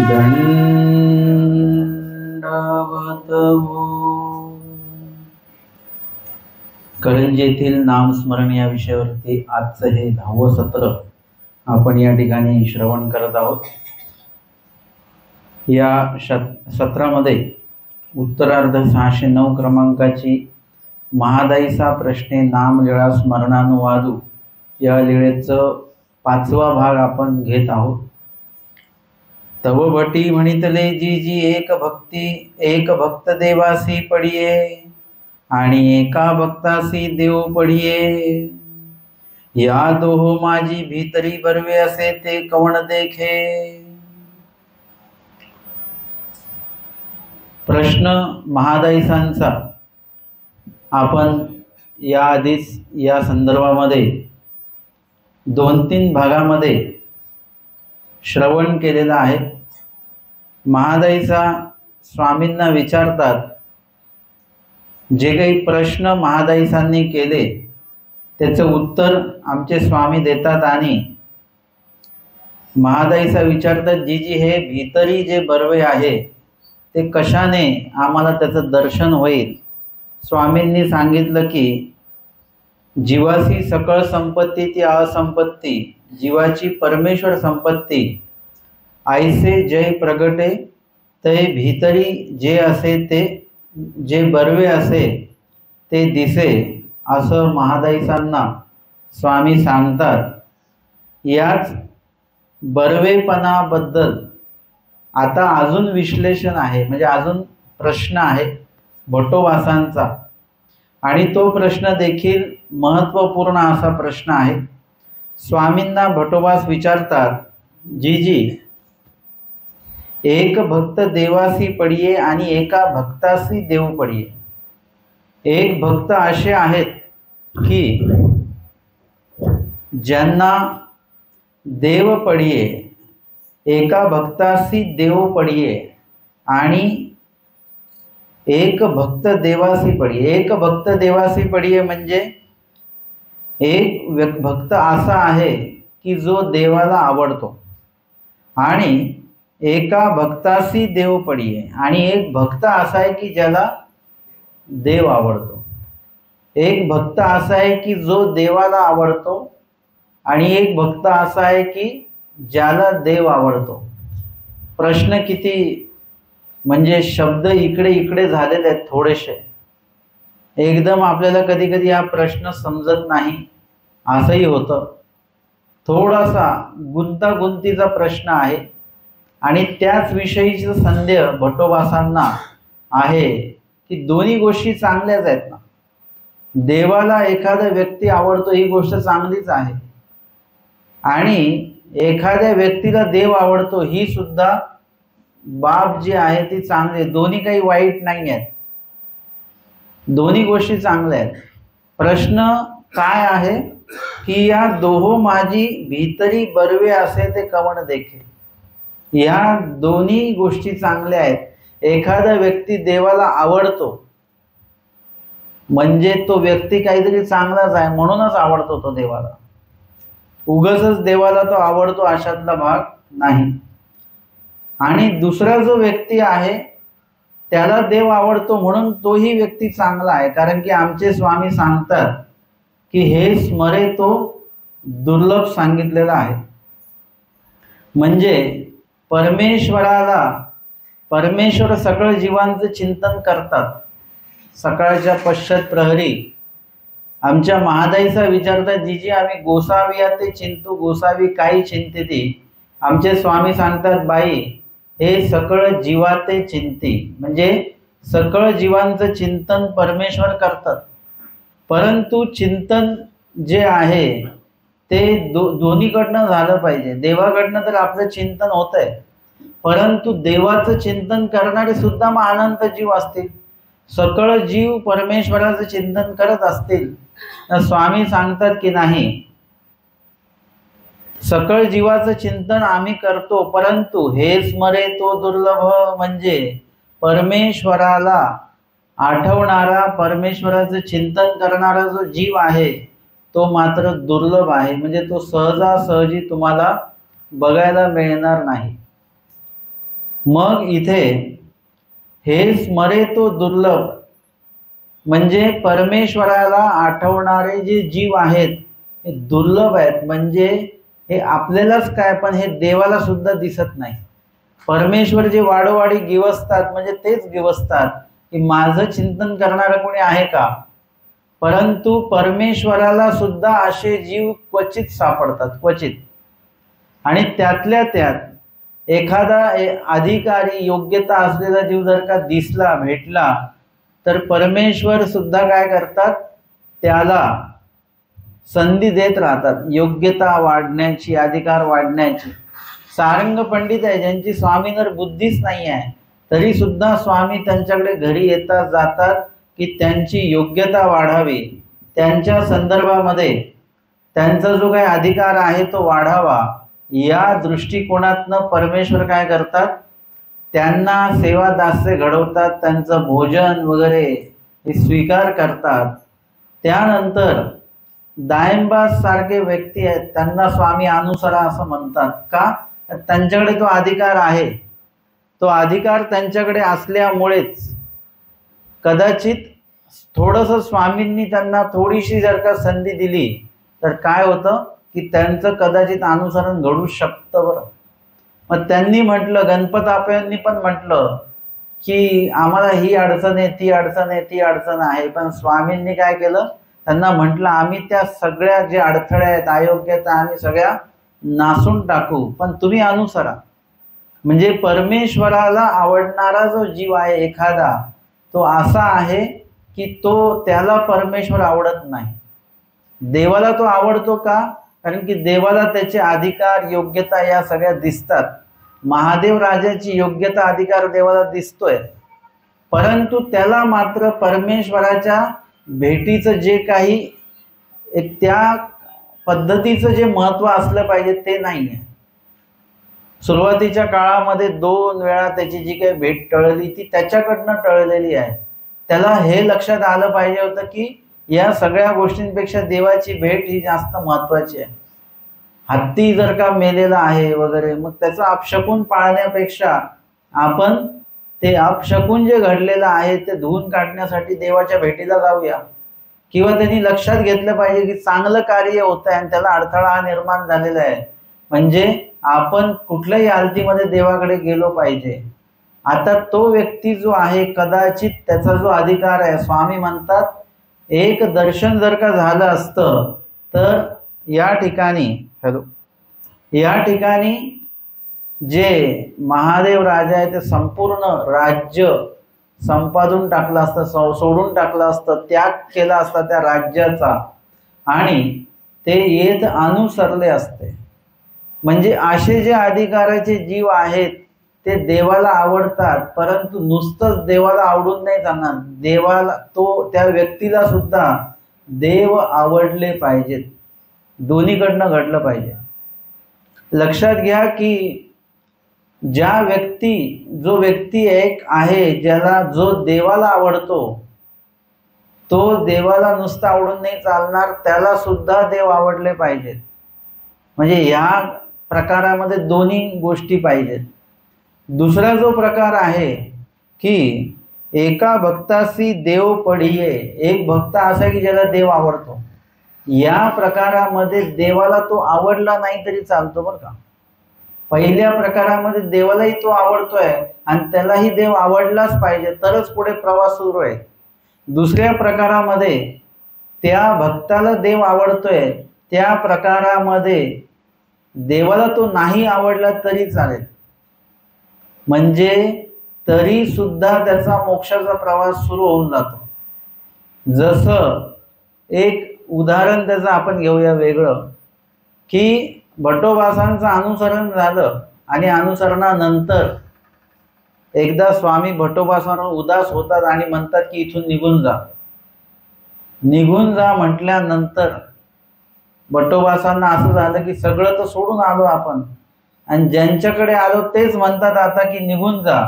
दंडवत हो. करंजी येथील नामस्मरण या विषयावरती आजचं हे 10वं सत्र आपण या ठिकाणी श्रवण करत आहोत. या सत्रामध्ये उत्तरार्ध 609 क्रमांकाची महादाईसा प्रश्ने नाम लीळा स्मरणानुवादू या लीळेचं 5वा भाग आपण घेत आहोत. तव भटी म्हणितले जी जी एक भक्त देवासी पडिये आणि एका भक्तासी देव पडिये. या दोहो माझी भीतरी बरवे असे ते कवण देखे. प्रश्न महादाईसांचा आपण या आधीच या संदर्भामध्ये 2-3 भागामध्ये श्रवण केलेला आहे. महादाईसा स्वामींना विचारतात. जे काही प्रश्न महादाईसांनी केले त्याचं उत्तर आमचे स्वामी देतात आणि महादाईसा विचारतात, जी जी हे भीतरी जे बरवे आहे ते कशाने आम्हाला त्याचं दर्शन होईल. स्वामींनी सांगितलं की जीवासी सकळ संपत्ती ती असंपत्ती, जीवाची परमेश्वर संपत्ती आईसे जय प्रगटे ते भीतरी जे असे ते जे बरवे असे ते दिसे असं महादाईसांना स्वामी सांगतात. याच बरवेपणाबद्दल आता अजून विश्लेषण आहे, म्हणजे अजून प्रश्न आहे भट्टोबासांचा आणि तो प्रश्न देखील महत्त्वपूर्ण असा प्रश्न आहे. स्वामींना भट्टोबास विचारतात, जी जी एक भक्त देवासी पडिये आणि एका भक्तासी देव पडिये. एक भक्त असे आहेत की ज्यांना देव पडिये, एका भक्तासी देव पडिये आणि एक भक्त देवासी पडिये. एक भक्त देवासी पडिये म्हणजे एक भक्त असा आहे की जो देवाला आवडतो आणि एका भक्तासी देव पडिये आणि एक भक्त असा आहे की ज्याला देव आवडतो. एक भक्त असा आहे की जो देवाला आवडतो आणि एक भक्त असा आहे की ज्याला देव आवडतो. प्रश्न किती म्हणजे शब्द इकडे इकडे झालेले आहेत थोडेसे. एकदम आपल्याला कधी कधी हा प्रश्न समजत नाही असंही होतं. थोडासा गुंतागुंतीचा प्रश्न आहे आणि त्याच विषयीचं संदेह भट्टोबासांना आहे की दोन्ही गोष्टी चांगल्याच आहेत ना. देवाला एखादा व्यक्ती आवडतो ही गोष्ट चांगलीच आहे आणि एखाद्या व्यक्तीला देव आवडतो ही सुद्धा बाब जी आहे ती चांगली. दोन्ही काही वाईट नाही आहेत, दोन्ही गोष्टी चांगल्या आहेत. प्रश्न काय आहे की या दोहो माझी भीतरी बरवे असे ते कवण देखे. या दोन्ही गोष्टी चांगल्या आहेत. एखादा व्यक्ती देवाला आवडतो म्हणजे तो व्यक्ती काहीतरी चांगलाच आहे, म्हणूनच आवडतो तो देवाला. उगाचच देवाला तो आवडतो अशातला भाग नाही. आणि दुसरा जो व्यक्ती आहे त्याला देव आवडतो म्हणून तोही व्यक्ती चांगला आहे. कारण की आमचे स्वामी सांगतात की हे स्मरे तो दुर्लभ सांगितलेला आहे. म्हणजे परमेश्वर सकळ जीवांचं चिंतन करतात. सकाळच्या पश्चात प्रहरी आमच्या महादाईचा विचारतात, जी जी आम्ही गोसावी ते चिंतू गोसावी काही चिंतिती. आमचे स्वामी सांगतात, बाई हे सकळ जीवाते चिंती. म्हणजे सकळ जीवांचं चिंतन परमेश्वर करतात. परंतु चिंतन जे आहे ते दोन्हीकडनं झालं पाहिजे. देवाकडनं तर आपलं चिंतन होत आहे, परंतु देवाचं चिंतन करणारे सुद्धा मग अनंत जीव असतील. सकळ जीव परमेश्वराचं चिंतन करत असतील. स्वामी सांगतात की नाही, सकळ जीवाचं चिंतन आम्ही करतो, परंतु हे स्मरे तो दुर्लभ म्हणजे परमेश्वराला आठवणारा, परमेश्वराचं चिंतन करणारा जो जीव आहे तो मात्र दुर्लभ आहे. म्हणजे तो सहजासहजी तुम्हाला बघायला मिळणार नाही. मग इथे हे स्मरे तो दुर्लभ, म्हणजे परमेश्वराला आठवणारे जे जीव आहेत हे दुर्लभ आहेत. म्हणजे हे आपल्यालाच काय, पण हे देवाला सुद्धा दिसत नाही. परमेश्वर जे वाडोवाडी गिवसतात म्हणजे तेच गिवसतात की माझं चिंतन करणारं कोणी आहे का. परंतु परमेश्वराला सुद्धा असे जीव क्वचित सापडतात, क्वचित. आणि त्यातल्या त्यात एखादा अधिकारी योग्यता असलेला जीव जर का दिसला, भेटला, तर परमेश्वर सुद्धा काय करतात, त्याला संधी देत राहतात योग्यता वाढण्याची, अधिकार वाढण्याची. सारंग पंडित आहे ज्यांची स्वामींवर बुद्धीच नाही आहे, तरी सुद्धा स्वामी त्यांच्याकडे घरी येतात जातात की त्यांची योग्यता वाढावी, त्यांच्या संदर्भामध्ये त्यांचा जो काही अधिकार आहे तो वाढावा. या दृष्टिकोनातनं परमेश्वर काय करतात, त्यांना सेवा दास्य घडवतात, त्यांचं भोजन वगैरे हे स्वीकार करतात. त्यानंतर दायंबाज सारखे व्यक्ती आहेत त्यांना स्वामी अनुसरा असं म्हणतात. का, त्यांच्याकडे तो अधिकार आहे. तो अधिकार त्यांच्याकडे असल्यामुळेच कदाचित थोडंसं स्वामींनी त्यांना थोडीशी जर का संधी दिली तर काय होतं की त्यांचं कदाचित अनुसरण घडू शकतं बरं. मग त्यांनी म्हटलं, गणपताप्यांनी पण म्हटलं की आम्हाला ही अडचण आहे, ती अडचण आहे, ती अडचण आहे. पण स्वामींनी काय केलं, त्यांना म्हटलं आम्ही त्या सगळ्या जे अडथळे आहेत, अयोग्यता आम्ही सगळ्या नासून टाकू, पण तुम्ही अनुसरा. म्हणजे परमेश्वराला आवडणारा जो जीव आहे एखादा, तो असा आहे की त्याला परमेश्वर आवडत नाही. देवाला तो आवडतो का, कारण की देवाला त्याचे अधिकार योग्यता या सगळ्या दिसतात. महादेव राजाची योग्यता अधिकार देवाला दिसतोय, परंतु त्याला मात्र परमेश्वराच्या भेटीचं जे काही एक त्या पद्धतीचं जे महत्त्व असलं पाहिजे ते नाही आहे. सुरुवातीच्या काळामध्ये 2 वेळा त्याची जी काही भेट टळली ती त्याच्याकडनं टळलेली आहे. त्याला हे लक्षात आलं पाहिजे होतं की या सगळ्या गोष्टींपेक्षा देवाची भेट ही जास्त महत्त्वाची आहे. हत्ती जर का मेलेला आहे वगैरे, मग त्याचा अपशकुन पाळण्यापेक्षा आपण ते अपशकुन जे घडलेलं आहे ते धुवून काढण्यासाठी देवाच्या भेटीला जाऊया. किंवा त्यांनी लक्षात घेतलं पाहिजे की चांगलं कार्य होत आहे आणि त्याला अडथळा निर्माण झालेला आहे, म्हणजे आपण कुठल्याही हालतीमध्ये देवाकडे गेलो पाहिजे. आता तो व्यक्ती जो आहे कदाचित त्याचा जो अधिकार आहे, स्वामी म्हणतात एक दर्शन जर का झालं असतं तर या ठिकाणी जे महादेव राजा आहे ते संपूर्ण राज्य संपादून टाकलं असतं, सोडून टाकलं असतं, त्याग केला असता त्या राज्याचा आणि ते येत अनुसरले असते. म्हणजे असे जे अधिकाराचे जीव आहेत ते देवाला आवडतात, परंतु नुसतंच देवाला आवडून नाही जाणार, देवाला त्या व्यक्तीला सुद्धा देव आवडले पाहिजेत. दोन्हीकडनं घडलं पाहिजे. लक्षात घ्या की जो व्यक्ती एक आहे जो देवाला आवडतो, तो देवाला नुसतं आवडून नाही चालणार, त्याला सुद्धा देव आवडले पाहिजेत. म्हणजे या प्रकारामध्ये दोन्ही गोष्टी पाहिजेत. दुसरा जो प्रकार आहे की एका भक्तासी देव पडिये, एक भक्त असा की ज्याला देव आवडतो. या प्रकारामध्ये देवाला तो आवडला नाही तरी चालतो बरं का. पहिल्या प्रकारामध्ये देवालाही तो आवडतोय आणि त्यालाही देव आवडलाच पाहिजे तरच पुढे प्रवास सुरू आहे. दुसऱ्या प्रकारामध्ये त्या भक्ताला देव आवडतोय, त्या प्रकारामध्ये देवाला तो नाही आवडला तरी चालेल, म्हणजे तरी सुद्धा त्याचा मोक्षाचा प्रवास सुरू होऊन जातो. जसं एक उदाहरण त्याचं आपण घेऊया वेगळं, की भट्टोबासांचं अनुसरण झालं आणि अनुसरणानंतर एकदा स्वामी भट्टोबासांवर उदास होतात आणि म्हणतात की इथून निघून जा म्हटल्यानंतर भट्टोबासांना असं झालं की सगळं तर सोडून आलो आपण आणि ज्यांच्याकडे आलो तेच म्हणतात आता की निघून जा,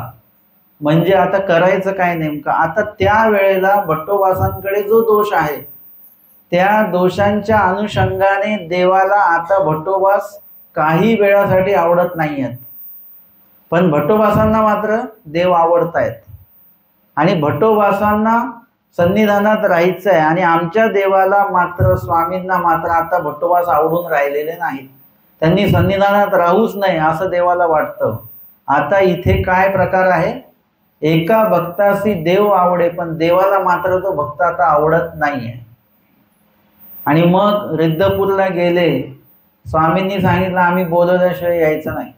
म्हणजे आता करायचं काय नेमकं. आता त्या वेळेला भट्टोबासांकडे जो दोष आहे त्या दोषांच्या अनुषंगाने देवाला आता भट्टोबास काही वेळासाठी आवडत नाही आहेत. पण भट्टोबासांना मात्र देव आवडतायत आणि भट्टोबासांना सन्निधानात राहायचं आहे आणि आमच्या देवाला मात्र, स्वामींना मात्र आता भट्टोबास आवडून राहिलेले नाहीत. त्यांनी सन्निधानात राहूच नाही असं देवाला वाटतं. आता इथे काय प्रकार आहे, एका भक्तासी देव आवडे पण देवाला मात्र तो भक्त आता आवडत नाहीये. आणि मग रिद्धपूरला गेले, स्वामींनी सांगितलं आम्ही बोलवल्याशिवाय यायचं नाही.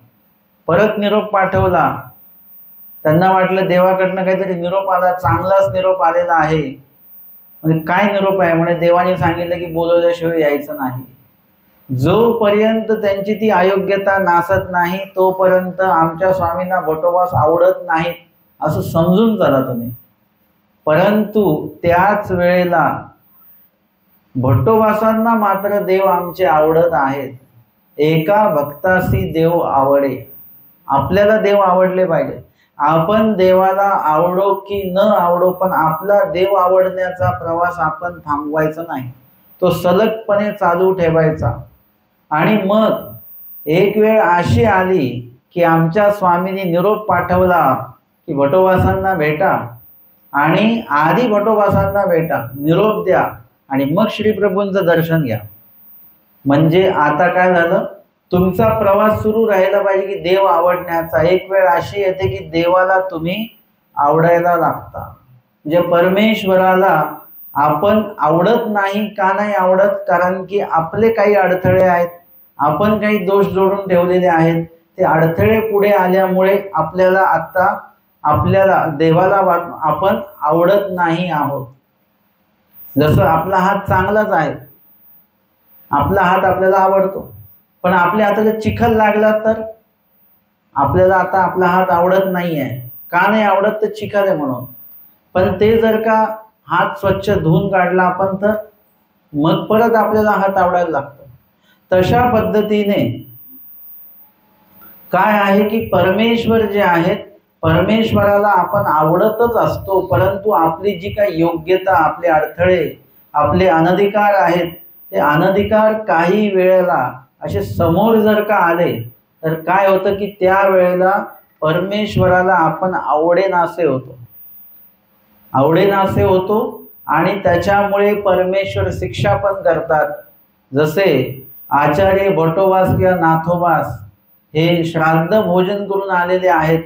परत निरोप पाठवला, त्यांना वाटलं देवाकडनं काहीतरी निरोप आला, चांगलाच निरोप आलेला आहे. म्हणजे काय निरोप आहे, म्हणजे देवाने सांगितलं की बोलवल्याशिवाय यायचं नाही. जोपर्यंत त्यांची ती अयोग्यता नासत नाही तोपर्यंत आमच्या स्वामींना भट्टोबास आवडत नाहीत असं समजून चला तुम्ही. परंतु त्याच वेळेला भट्टोबासांना मात्र देव आमचे आवडत आहेत. एका भक्तासी देव आवडे. आपल्याला देव आवडले पाहिजे. आपण देवाला आवडो की न आवडो पण आपला देव आवडण्याचा प्रवास आपण थांबवायचा नाही, तो सलगपणे चालू ठेवायचा. आणि मग एक वेळ अशी आली की आमच्या स्वामींनी निरोप पाठवला की भट्टोबासांना भेटा आणि आधी भट्टोबासांना भेटा, निरोप द्या आणि मग श्रीप्रभूंचं दर्शन घ्या. म्हणजे आता काय झालं, तुमचा प्रवास सुरू राहिला पाहिजे की देव आवडण्याचा. एक वेळ अशी येते की देवाला तुम्ही आवडायला लागता. म्हणजे परमेश्वराला आपण आवडत नाही. का नाही आवडत, कारण की आपले काही अडथळे आहेत, आपण काही दोष जोडून ठेवलेले आहेत. ते अडथळे पुढे आल्यामुळे आपल्याला देवाला आपण आवडत नाही आहोत. जसं आपला हात चांगलाच आहे, आपला हात आपल्याला आवडतो, पण आपल्या हाताला चिखल लागला तर आपल्याला आता आपला हात आवडत नाही आहे. का नाही आवडत, तर चिखल आहे म्हणून. पण ते जर का हात स्वच्छ धुवून काढला आपण तर मग परत आपल्याला हात आवडायला लागतो. तशा पद्धतीने काय आहे की परमेश्वर जे आहेत, परमेश्वराला आपण आवडतच असतो, परंतु आपली जी काही योग्यता, आपले अडथळे, आपले अनधिकार आहेत, ते अनधिकार काही वेळेला असे समोर जर का आले तर काय होतं की त्या वेळेला परमेश्वराला आपण आवडेनासे होतो आणि त्याच्यामुळे परमेश्वर शिक्षा पण करतात. जसे आचार्य भट्टोबास किंवा नाथोबास हे श्राद्ध भोजन करून आलेले आहेत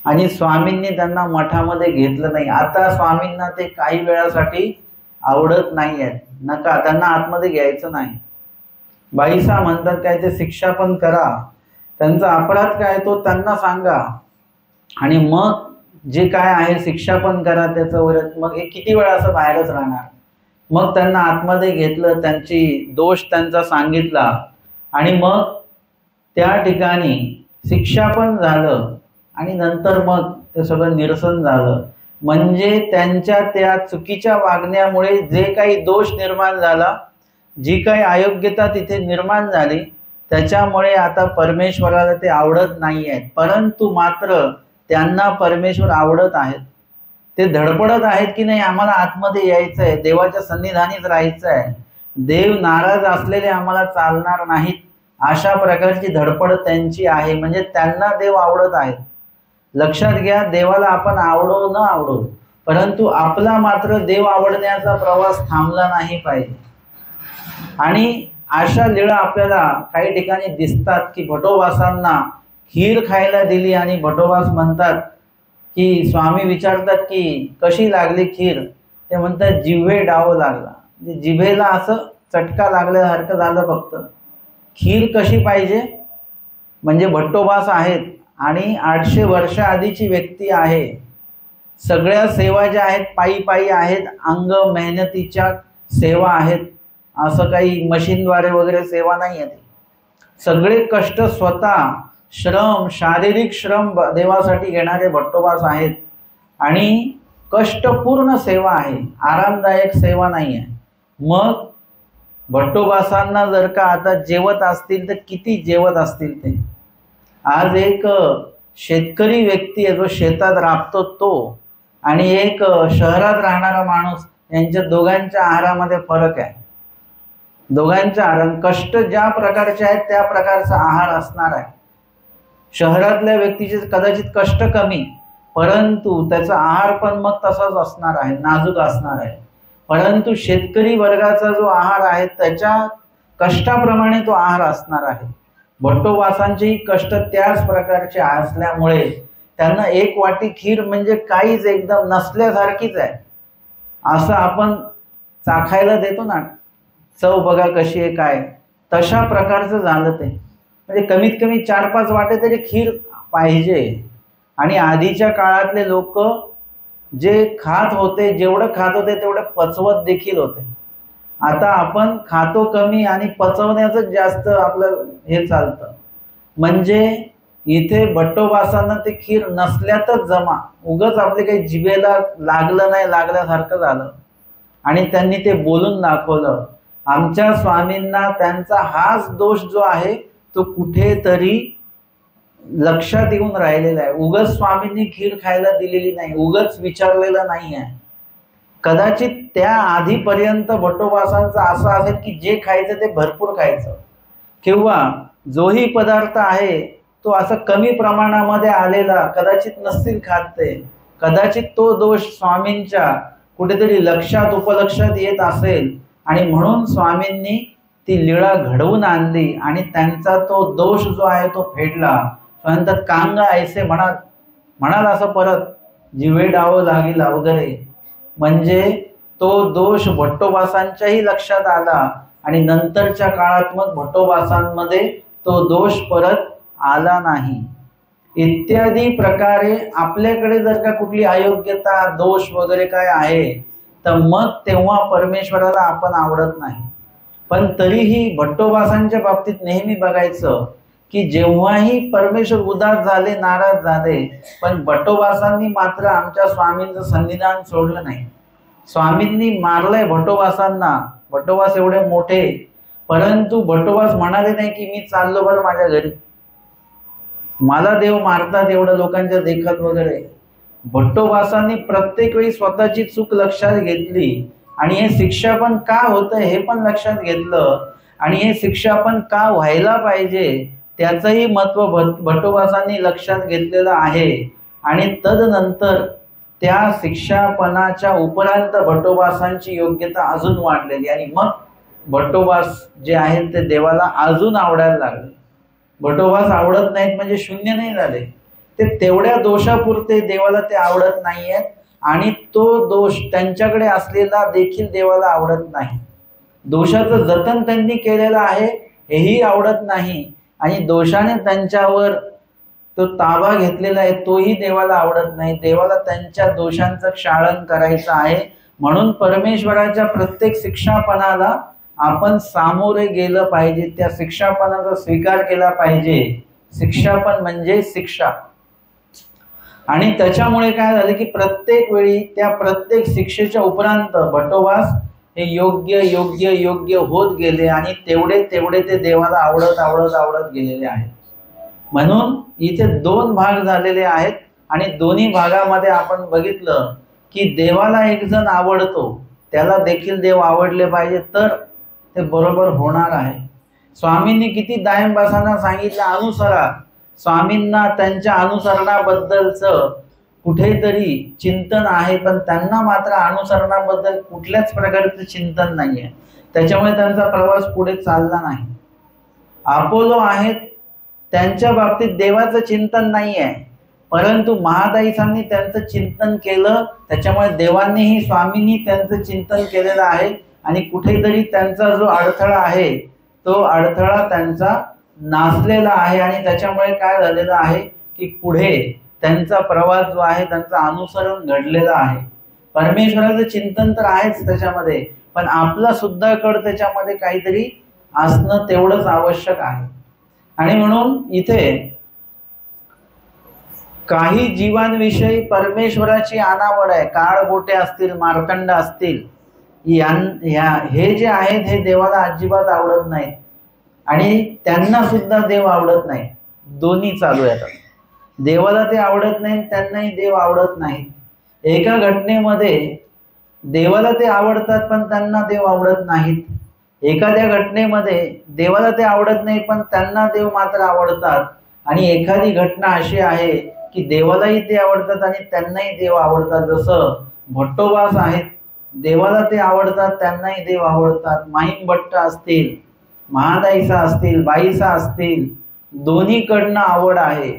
आणि स्वामींनी त्यांना मठामध्ये घेतलं नाही. आता स्वामींना ते काही वेळासाठी आवडत नाही आहेत, नका, त्यांना आतमध्ये घ्यायचं नाही. बाईसा म्हणतात काय, ते शिक्षा पण करा, त्यांचा अपराध काय तो त्यांना सांगा आणि मग जे काय आहे शिक्षा पण करा त्याच्यावर. मग हे किती वेळा असं बाहेरच राहणार. मग त्यांना आतमध्ये घेतलं, त्यांची दोष त्यांचा सांगितला आणि मग त्या ठिकाणी शिक्षा पण झालं आणि नंतर मग ते सगळं निरसन झालं. म्हणजे त्यांच्या त्या चुकीच्या वागण्यामुळे जे काही दोष निर्माण झाला, जी काही अयोग्यता तिथे निर्माण झाली, त्याच्यामुळे आता परमेश्वराला ते आवडत नाही आहेत. परंतु मात्र त्यांना परमेश्वर आवडत आहेत. ते धडपडत आहेत की नाही आम्हाला आतमध्ये यायचं आहे, देवाच्या सन्निधानीच राहायचं आहे, देव नाराज असलेले आम्हाला चालणार नाहीत, अशा प्रकारची धडपड त्यांची आहे. म्हणजे त्यांना देव आवडत आहेत. लक्षात घ्या, देवाला आपण आवडो न आवडो, परंतु आपला मात्र देव आवडण्याचा प्रवास थांबला नाही पाहिजे. आणि अशा लीळा आपल्याला काही ठिकाणी दिसतात की भट्टोबासांना खीर खायला दिली आणि भट्टोबास म्हणतात की, स्वामी विचारतात की कशी लागली खीर, ते म्हणतात जिव्हे डाव लागला. म्हणजे जिभेला असं चटका लागल्यासारखं झालं. फक्त खीर कशी पाहिजे, म्हणजे भट्टोबास आहेत आणि 800 वर्ष आधीची व्यक्ती आहे. सगळ्या सेवा ज्या आहेत पायी पायी आहेत, अंग मेहनतीच्या सेवा आहेत, असं काही मशीनद्वारे वगैरे सेवा नाही आहे. सगळे कष्ट स्वतः श्रम, शारीरिक श्रम देवासाठी घेणारे भट्टोबास आहेत आणि कष्टपूर्ण सेवा आहे, आरामदायक सेवा नाही आहे. मग भट्टोबासांना जर का आता जेवत असतील तर किती जेवत असतील ते. आज एक शेतकरी व्यक्ती आहे जो शेतात राबतो तो आणि एक शहरात राहणारा माणूस, यांच्या दोघांच्या आहारामध्ये फरक आहे. दोघांच्या आहार, कष्ट ज्या प्रकारचे आहेत त्या प्रकारचा आहार असणार आहे. शहरातल्या व्यक्तीचे कदाचित कष्ट कमी, परंतु त्याचा आहार पण मग तसाच असणार आहे, नाजूक असणार आहे. परंतु शेतकरी वर्गाचा जो आहार आहे त्याच्या कष्टाप्रमाणे तो आहार असणार आहे. भट्टोबासांचेही कष्ट त्याच प्रकारचे असल्यामुळे त्यांना एक वाटी खीर म्हणजे काहीच, एकदम नसल्यासारखीच आहे असं आपण चाखायला देतो ना, चव बघा कशी आहे काय, तशा प्रकारचं झालं ते. म्हणजे कमीत कमी 4-5 वाटे तरी खीर पाहिजे. आणि आधीच्या काळातले लोक जे खात होते, जेवढं खात होते तेवढं पचवत देखील होते. आता आपण खातो कमी आणि पचवण्याचं जास्त आपलं हे चालतं. म्हणजे इथे भट्टोबासांना ते खीर नसल्यातच जमा, उगच आपले काही जिभेला लागलं नाही लागल्यासारखं झालं आणि त्यांनी ते बोलून दाखवलं. आमच्या स्वामींना त्यांचा हाच दोष जो आहे तो कुठेतरी लक्षात येऊन राहिलेला आहे. उगच स्वामींनी खीर खायला दिलेली नाही, उगच विचारलेलं नाही आहे. कदाचित त्या आधीपर्यंत भट्टोबासांचं असं असेल की जे खायचं ते भरपूर खायचं, किंवा जोही पदार्थ आहे तो असं कमी प्रमाणामध्ये आलेला कदाचित नसतील खात ते. कदाचित तो दोष स्वामींच्या कुठेतरी लक्षात उपलक्षात येत असेल आणि म्हणून स्वामींनी ती लीळा घडवून आणली आणि त्यांचा तो दोष जो आहे तो फेडला. म्हणतात कांगा ऐसे म्हणाल असं परत जिवे डाव लागिला वगैरे. म्हणजे तो दोष भट्टोबासांच्याही लक्षात आला आणि नंतरच्या काळात मग भट्टोबासांमध्ये तो दोष परत आला नाही. इत्यादी प्रकारे आपल्याकडे जर का कुठली अयोग्यता दोष वगैरे काय आहे तर मग तेव्हा परमेश्वराला आपण आवडत नाही. पण तरीही भट्टोबासांच्या बाबतीत नेहमी बघायचं की जेव्हाही परमेश्वर उदास झाले, नाराज झाले, पण भट्टोबासांनी मात्र आमच्या स्वामींचं सन्निधान सोडलं नाही. स्वामींनी मारलंय भट्टोबासांना, भट्टोबास एवढे मोठे, परंतु भट्टोबास म्हणाले नाही की मी चाललो बरं माझ्या घरी, मला देव मारतात एवढं लोकांच्या देखत वगैरे. भट्टोबासांनी प्रत्येक वेळी स्वतःची चूक लक्षात घेतली आणि हे शिक्षा पण का होतं हे पण लक्षात घेतलं आणि हे शिक्षा पण का व्हायला पाहिजे त्याचंही महत्त्व भट्टोबासांनी लक्षात घेतलेलं आहे. आणि तदनंतर त्या शिक्षापणाच्या उपरांत भट्टोबासांची योग्यता अजून वाढलेली आणि मग भट्टोबास जे आहेत ते देवाला अजून आवडायला लागले. भट्टोबास आवडत नाहीत म्हणजे शून्य नाही झाले, ते तेवढ्या दोषापुरते देवाला ते आवडत नाहीयेत आणि तो दोष त्यांच्याकडे असलेला देखील देवाला आवडत नाही. दोषाचं जतन त्यांनी केलेलं आहे हेही आवडत नाही आणि दोषाने त्यांच्यावर तो ताबा घेतलेला आहे तोही देवाला आवडत नाही. देवाला त्यांच्या दोषांचं क्षालन करायचं आहे. म्हणून परमेश्वराच्या प्रत्येक शिक्षापणाला आपण सामोरे गेलं पाहिजे, त्या शिक्षापणाचा स्वीकार केला पाहिजे. शिक्षापण म्हणजे शिक्षा. आणि त्याच्यामुळे काय झालं की प्रत्येक वेळी त्या प्रत्येक शिक्षेच्या उपरांत भट्टोबास हे योग्य योग्य योग्य होत गेले आणि तेवढे तेवढे ते देवाला आवडत आवडत आवडत गेलेले आहेत. म्हणून इथे 2 भाग झालेले आहेत आणि दोन्ही भागामध्ये आपण बघितलं की देवाला एक जण आवडतो, त्याला देखील देव आवडले पाहिजे तर ते बरोबर होणार आहे. स्वामींनी किती दायंबासांना सांगितलं अनुसरा. स्वामींना त्यांच्या अनुसरणाबद्दलचं कुठेतरी चिंतन आहे, पण त्यांना मात्र अनुसरणाबद्दल कुठल्याच प्रकारचं चिंतन नाही आहे. त्याच्यामुळे त्यांचा प्रवास पुढे चालला नाही. अपोलो आहेत, त्यांच्या बाबतीत देवाचं चिंतन नाही आहे, परंतु महादाईसांनी त्यांचं चिंतन केलं, त्याच्यामुळे देवांनीही स्वामींनी त्यांचं चिंतन केलेलं आहे आणि कुठेतरी त्यांचा जो अडथळा आहे तो अडथळा त्यांचा नासलेला आहे आणि त्याच्यामुळे काय झालेलं आहे की पुढे त्यांचा प्रवास जो आहे त्यांचं अनुसरण घडलेलं आहे. परमेश्वराचं चिंतन तर आहेच त्याच्यामध्ये, पण आपला सुद्धा कड त्याच्यामध्ये काहीतरी असणं तेवढंच आवश्यक आहे. आणि म्हणून इथे काही जीवांविषयी परमेश्वराची अनावड आहे. काळगोटे असतील, मार्कंड असतील, हे जे आहेत हे देवाला अजिबात आवडत नाहीत आणि त्यांना सुद्धा देव आवडत नाही. दोन्ही चालू आहेत. देवाला ते आवडत नाही, त्यांनाही देव आवडत नाही. एका घटनेमध्ये देवाला ते आवडतात पण त्यांना देव आवडत नाहीत. एखाद्या घटनेमध्ये देवाला ते आवडत नाही पण त्यांना देव मात्र आवडतात आणि एखादी घटना अशी आहे की देवालाही ते आवडतात आणि त्यांनाही देव आवडतात. जसं भट्टोबास आहेत, देवाला ते आवडतात, त्यांनाही देव आवडतात. माहीम भट्ट असतील, महादाईसा असतील, बाईसा असतील, दोन्हीकडनं आवड आहे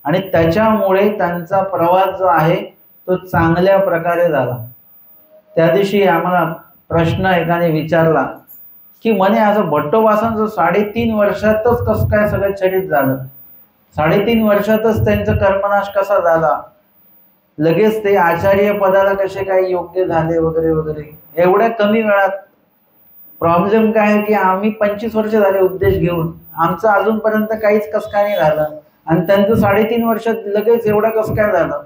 आणि त्याच्यामुळे त्यांचा प्रवास जो आहे तो चांगल्या प्रकारे झाला. त्या दिवशी आम्हाला प्रश्न एकाने विचारला की म्हणे असं भट्टोबासांचं 3.5 वर्षातच कसं काय सगळं चरित झालं, 3.5 वर्षातच त्यांचा कर्मनाश कसा झाला, लगेच ते आचार्य पदाला कसे काय योग्य झाले वगैरे वगैरे, एवढ्या कमी वेळात. प्रॉब्लेम काय आहे की आम्ही 25 वर्ष झाले उपदेश घेऊन, आमचं अजूनपर्यंत काहीच कसं काय नाही झालं आणि त्यांचं 3.5 वर्षात लगेच एवढं कसं काय झालं.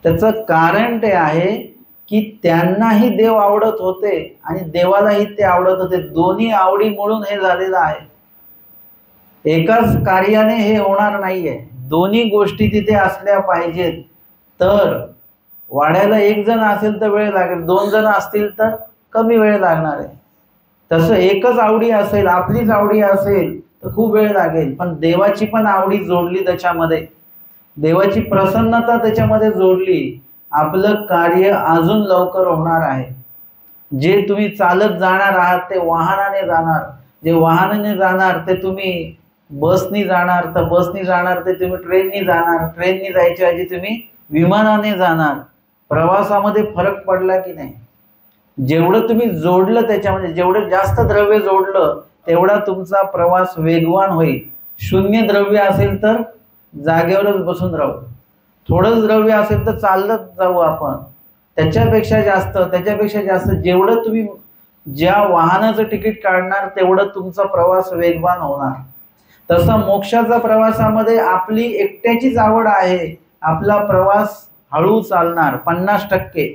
त्याचं कारण ते आहे की त्यांनाही देव आवडत होते आणि देवालाही ते आवडत होते. दोन्ही आवडी मिळून हे झालेलं आहे. एकाच कार्याने हे होणार नाहीये. दोन्ही गोष्टी तिथे असल्या पाहिजेत. तर वाड्याला एक जण असेल तर वेळ लागेल, 2 जण असतील तर कमी वेळ लागणार आहे. तसं एकच आवडी असेल, आपलीच आवडी असेल तर खूप वेळ लागेल. पण देवाची पण आवडी जोडली, त्याच्यामध्ये देवाची प्रसन्नता त्याच्यामध्ये जोडली, आपलं कार्य अजून लवकर होणार आहे. जे तुम्ही चालत जाणार आहात ते वाहनाने जाणार, जे वाहनाने जाणार ते तुम्ही बसनी जाणार, तर बसनी जाणार ते तुम्ही ट्रेननी जाणार, ट्रेननी जायच्या ऐवजी तुम्ही विमानाने जाणार. प्रवासामध्ये फरक पडला की नाही? जेवढं तुम्ही जोडलं त्याच्यामध्ये, जेवढं जास्त द्रव्य जोडलं तेवढा तुमचा प्रवास वेगवान होईल. शून्य द्रव्य असेल तर जागेवरच बसून राहू, थोडंच द्रव्य असेल तर चालत जाऊ आपण. त्याच्यापेक्षा जास्त जेवढं तुम्ही ज्या वाहनाचं तिकीट काढणार तेवढं तुमचा प्रवास वेगवान होणार. तसं मोक्षाच्या प्रवासामध्ये आपली एकट्याचीच आवड आहे, आपला प्रवास हळू चालणार 50%.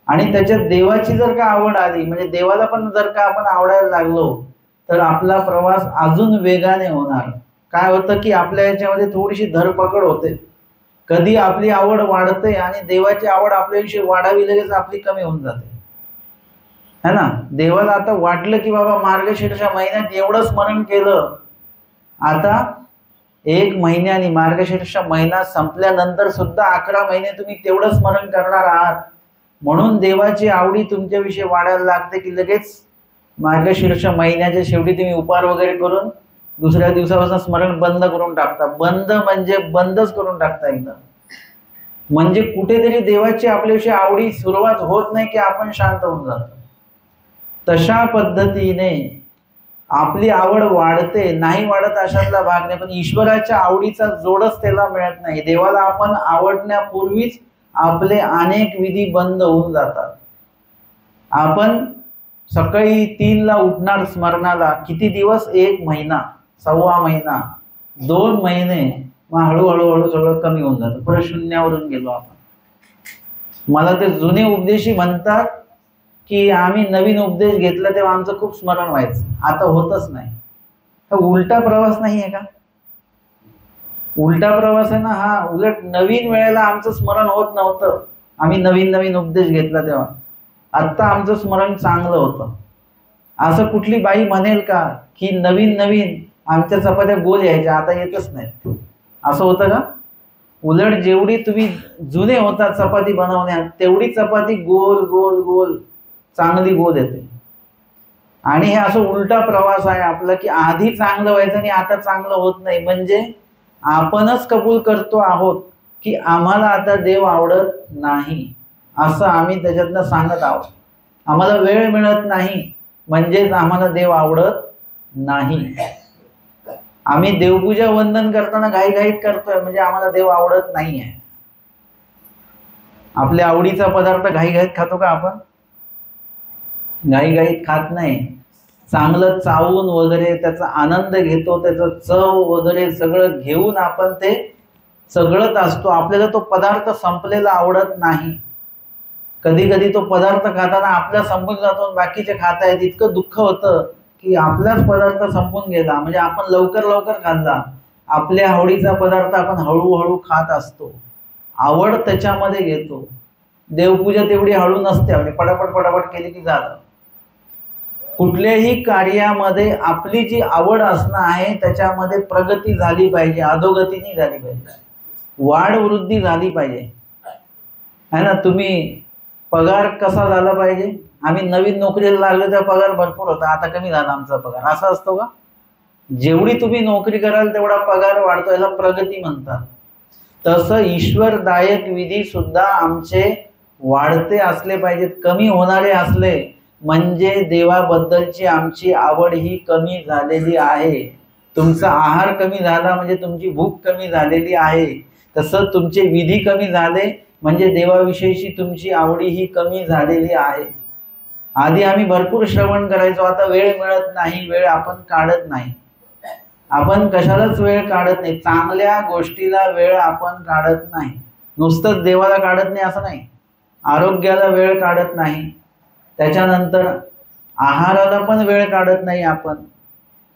आणि त्याच्यात देवाची जर का आवड आली, म्हणजे देवाला पण जर का आपण आवडायला लागलो तर आपला प्रवास अजून वेगाने होणार. काय होतं की आपल्या याच्यामध्ये थोडीशी धरपकड होते. कधी आपली आवड वाढते आणि देवाची आवड आपल्याविषयी वाढावी, लगेच आपली कमी होऊन जाते, है ना. देवाला आता वाटलं की बाबा मार्गशीर्ष महिन्यात एवढं स्मरण केलं, आता 1 महिन्याने मार्गशीर्ष महिना संपल्यानंतर सुद्धा 11 महिने तुम्ही तेवढं स्मरण करणार आहात. म्हणून देवाची आवडी तुमच्याविषयी वाढायला लागते की लगेच मार्गशीर्ष महिन्याच्या शेवटी तुम्ही उपार वगैरे करून दुसऱ्या दिवसापासून स्मरण बंद करून टाकता. बंद म्हणजे बंदच करून टाकता एकदम. म्हणजे कुठेतरी देवाची आपल्याविषयी आवडी सुरुवात होत नाही की आपण शांत होऊन जातो. तशा पद्धतीने आपली आवड वाढते, नाही वाढत अशातला भाग नाही. पण ईश्वराच्या आवडीचा जोडच त्याला मिळत नाही. देवाला आपण आवडण्यापूर्वीच आपले अनेक विधी बंद होऊन जातात. आपण सकाळी 3ला उठणार स्मरणाला, किती दिवस? 1 महिना, 1.25 महिना, 2 महिने, मग हळूहळू सगळं कमी होऊन जातं. परत शून्यावरून गेलो आपण. मला ते जुने उपदेशी म्हणतात की आम्ही नवीन उपदेश घेतला तेव्हा आमचं खूप स्मरण व्हायचं, आता होतच नाही. हा उलटा प्रवास नाही आहे का? उलटा प्रवास आहे ना हा. उलट नवीन वेळेला आमचं स्मरण होत नव्हतं, आम्ही नवीन उपदेश घेतला तेव्हा. आत्ता आमचं स्मरण चांगलं होतं. असं कुठली बाई म्हणेल का की नवीन आमच्या चपात्या गोल यायच्या, आता येतच नाहीत? असं होतं का? उलट जेवढी तुम्ही जुने होतात चपाती बनवण्यात, तेवढी चपाती गोल गोल गोल चांगली गोल येते. आणि हे असं उलटा प्रवास आहे आपला की आधी चांगलं व्हायचं आणि आता चांगलं होत नाही. म्हणजे आपणच कबूल करतो आहोत की आम्हाला आता देव आवडत नाही, असं आम्ही त्याच्यातनं सांगत आहोत. आम्हाला वेळ मिळत नाही म्हणजेच आम्हाला देव आवडत नाही. आम्ही देवपूजा वंदन करताना घाईघाईत करतोय म्हणजे आम्हाला देव आवडत नाही आहे. आपल्या आवडीचा पदार्थ घाईघाईत खातो का आपण? घाईघाईत खात नाही. चांगलं चावून वगैरे त्याचा आनंद घेतो, त्याचं चव वगैरे सगळं घेऊन आपण ते सगळंच असतो. आपल्याला तो पदार्थ संपलेला आवडत नाही. कधी कधी तो पदार्थ खाताना आपला संपून जातो, बाकीचे खातायत, इतकं दुःख होतं की आपलाच पदार्थ संपून गेला. म्हणजे आपण लवकर खाल्ला. आपल्या आवडीचा पदार्थ आपण हळूहळू खात असतो, आवड त्याच्यामध्ये घेतो. देवपूजा तेवढी हळू नसते, म्हणजे पटापट केली की झालं. कुठल्याही कार्यामध्ये आपली जी आवड असणं आहे त्याच्यामध्ये प्रगती झाली पाहिजे, अधोगती नाही झाली पाहिजे, वाढ वृद्धी झाली पाहिजे, है ना. तुम्ही पगार कसा झाला पाहिजे, आम्ही नवीन नोकरीला लागलो तर पगार भरपूर होता, आता कमी झाला आमचा पगार, असं असतो का? जेवढी तुम्ही नोकरी कराल तेवढा पगार वाढतो, याला प्रगती म्हणतात. तसं ईश्वरदायक विधी सुद्धा आमचे वाढते असले पाहिजेत. कमी होणारे असले म्हणजे देवाबद्दलची आमची आवड ही कमी झालेली आहे. तुमचा आहार कमी झाला म्हणजे तुमची भूक कमी झालेली आहे. तसं तुमचे विधी कमी झाले म्हणजे देवाविषयीची तुमची आवडी ही कमी झालेली आहे. आधी आम्ही भरपूर श्रवण करायचो, आता वेळ मिळत नाही, वेळ आपण काढत नाही. आपण कशालाच वेळ काढत नाही, चांगल्या गोष्टीला वेळ आपण काढत नाही. नुसतंच देवाला काढत नाही असं नाही, आरोग्याला वेळ काढत नाही, त्याच्यानंतर आहाराला पण वेळ काढत नाही आपण.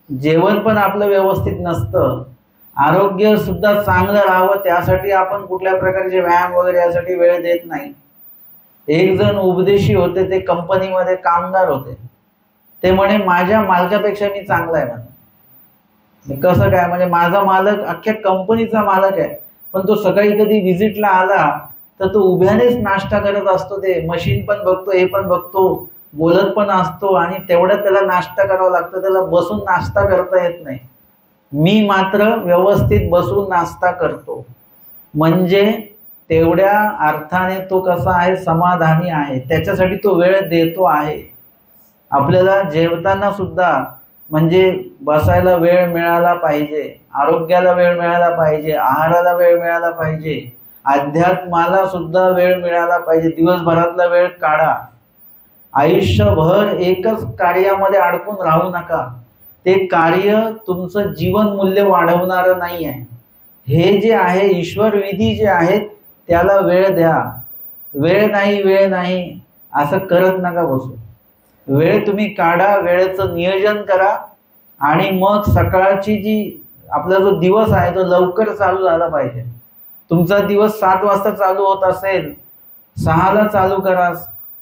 जेवण पण आपलं व्यवस्थित नसतं, आरोग्य सुद्धा चांगलं राहावं त्यासाठी आपण कुठल्या प्रकारचे व्यायाम वगैरे यासाठी वेळ देत नाही. एक जण उपदेशी होते, ते कंपनीमध्ये कामगार होते. ते म्हणे माझ्या मालकापेक्षा मी चांगला आहे म्हणे. कसं काय? म्हणजे माझा मालक अख्ख्या कंपनीचा मालक आहे, पण तो सकाळी कधी व्हिजिटला आला तर तो उभ्यानेच नाश्ता करत असतो. ते मशीन पण बघतो, हे पण बघतो, बोलत पण असतो, आणि तेवढ्यात त्याला नाश्ता करावा लागतो. त्याला बसून नाश्ता करता येत नाही. मी मात्र व्यवस्थित बसून नाश्ता करतो. म्हणजे तेवढ्या अर्थाने तो कसा आहे, समाधानी आहे, त्याच्यासाठी तो वेळ देतो आहे. आपल्याला जेवताना सुद्धा म्हणजे बसायला वेळ मिळाला पाहिजे, आरोग्याला वेळ मिळाला पाहिजे, आहाराला वेळ मिळाला पाहिजे, अध्यात्माला सुद्धा वेळ मिळाला पाहिजे. दिवसभरातला वेळ काढा. आयुष्यभर एकच कार्यामध्ये अडकून राहू नका. ते कार्य तुमचं जीवन मूल्य वाढवणारं नाही आहे. हे जे आहे ईश्वर विधी जे आहेत त्याला वेळ द्या. वेळ नाही, वेळ नाही असं करत नका बसू. वेळ तुम्ही काढा, वेळेचं नियोजन करा, आणि मग सकाळची जी आपला जो दिवस आहे तो लवकर चालू झाला पाहिजे. तुमचा दिवस 7 वाजता चालू होत असेल, 6ला चालू करा,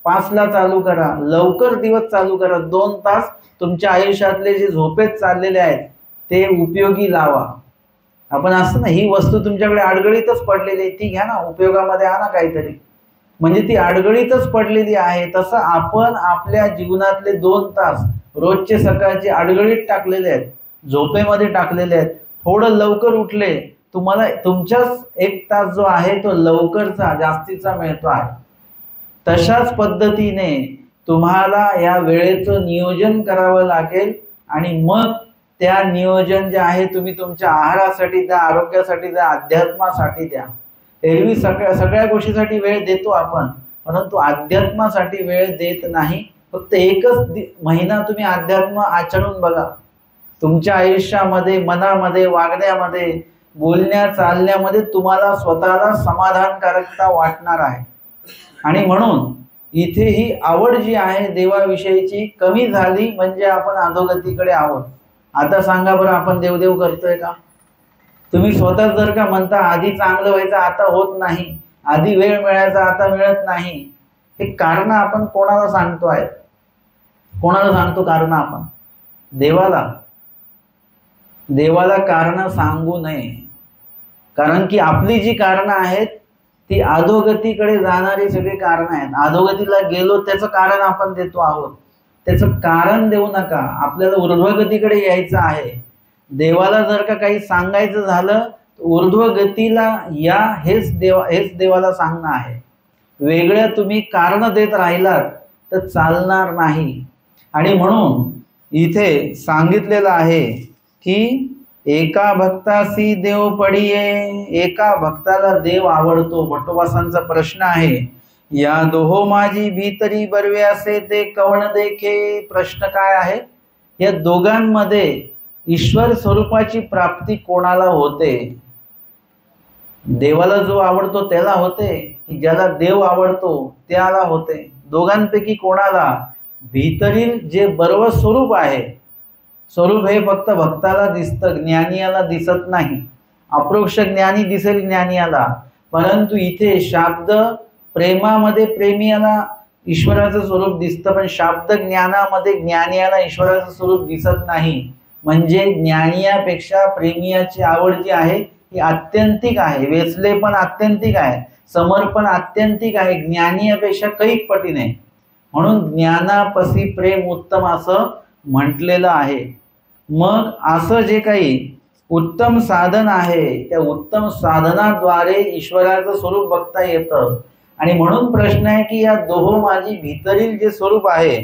5ला चालू करा, लवकर दिवस चालू करा. 2 तास तुमच्या आयुष्यातले जे झोपेत चाललेले आहेत ते उपयोगी लावा. आपण असं ना, ही वस्तू तुमच्याकडे अडगळीतच पडलेली आहे, ती घ्या ना, उपयोगामध्ये आणा काहीतरी. म्हणजे ती अडगळीतच पडलेली आहे. तसं आपण आपल्या जीवनातले 2 तास रोजचे सकाळचे अडगळीत टाकलेले आहेत, झोपेमध्ये टाकलेले आहेत. थोडं लवकर उठले, तुम्हाला तुमच्याच 1 तास जो आहे तो लवकरचा जास्तीचा मिळतो आहे. तशाच पद्धतीने तुम्हाला या वेळेचं नियोजन करावं लागेल, आणि मग त्या नियोजन जे आहे तुम्ही तुमच्या आहारासाठी द्या, आरोग्यासाठी द्या, अध्यात्मासाठी द्या. एरवी सगळ्या गोष्टीसाठी वेळ देतो आपण, परंतु अध्यात्मासाठी वेळ देत नाही. फक्त एकच महिना तुम्ही अध्यात्म आचरून बघा. तुमच्या आयुष्यामध्ये, मनामध्ये, वागण्यामध्ये, बोलण्या चालण्यामध्ये तुम्हाला स्वतःला समाधानकारकता वाटणार आहे. आणि म्हणून इथे ही आवड जी आहे देवाविषयीची कमी झाली म्हणजे आपण अधोगतीकडे आहोत. आता सांगा बरं, आपण देवदेव करतोय का? तुम्ही स्वतः जर का म्हणता आधी चांगलं व्हायचं आता होत नाही, आधी वेळ मिळायचा आता मिळत नाही, हे कारण आपण कोणाला सांगतो आहे? कोणाला सांगतो कारण आपण? देवाला कारण सांगू नये. कारण की आपली जी कारणं आहेत ती अधोगतीकडे जाणारी सगळी कारणं आहेत. अधोगतीला गेलो त्याचं कारण आपण देतो आहोत, त्याचं कारण देऊ नका. आपल्याला ऊर्ध्वगतीकडे यायचं आहे. देवाला जर का काही सांगायचं झालं ऊर्ध्वगतीला या, हेच देवाला सांगणं आहे. वेगळ्या तुम्ही कारण देत राहिलात तर चालणार नाही. आणि म्हणून इथे सांगितलेलं आहे की एका भक्तासी देव पडिये, एका भक्ताला देव आवडतो. भट्टोबासांचा प्रश्न आहे, या दोहो माझी भीतरी बरवे असे ते कवण देखे. प्रश्न काय आहे? या दोघांमध्ये ईश्वर स्वरूपाची प्राप्ती कोणाला होते? देवाला जो आवडतो त्याला होते, की ज्याला देव आवडतो त्याला होते? दोघांपैकी कोणाला? भीतरील जे बर्व स्वरूप आहे, स्वरूप हे फक्त भक्ताला दिसतं, ज्ञानियाला दिसत नाही. अप्रोक्ष ज्ञानी दिसेल ज्ञानियाला, परंतु इथे शाब्द प्रेमामध्ये प्रेमियाला ईश्वराचं स्वरूप दिसतं, पण शाब्द ज्ञानामध्ये ज्ञानियाला ईश्वराचं स्वरूप दिसत नाही. म्हणजे ज्ञानियापेक्षा प्रेमियाची आवड जी आहे ही आत्यंतिक आहे, वेचले पण आत्यंतिक आहे, समर्पण आत्यंतिक आहे, ज्ञानियापेक्षा कैक पटीने आहे. म्हणून ज्ञानापसी प्रेम उत्तम असं म्हटलेलं आहे. मग असं जे काही उत्तम साधन आहे त्या उत्तम साधनाद्वारे ईश्वराचं स्वरूप बघता येतं. आणि म्हणून प्रश्न आहे की या दोहो माझी भीतरील जे स्वरूप आहे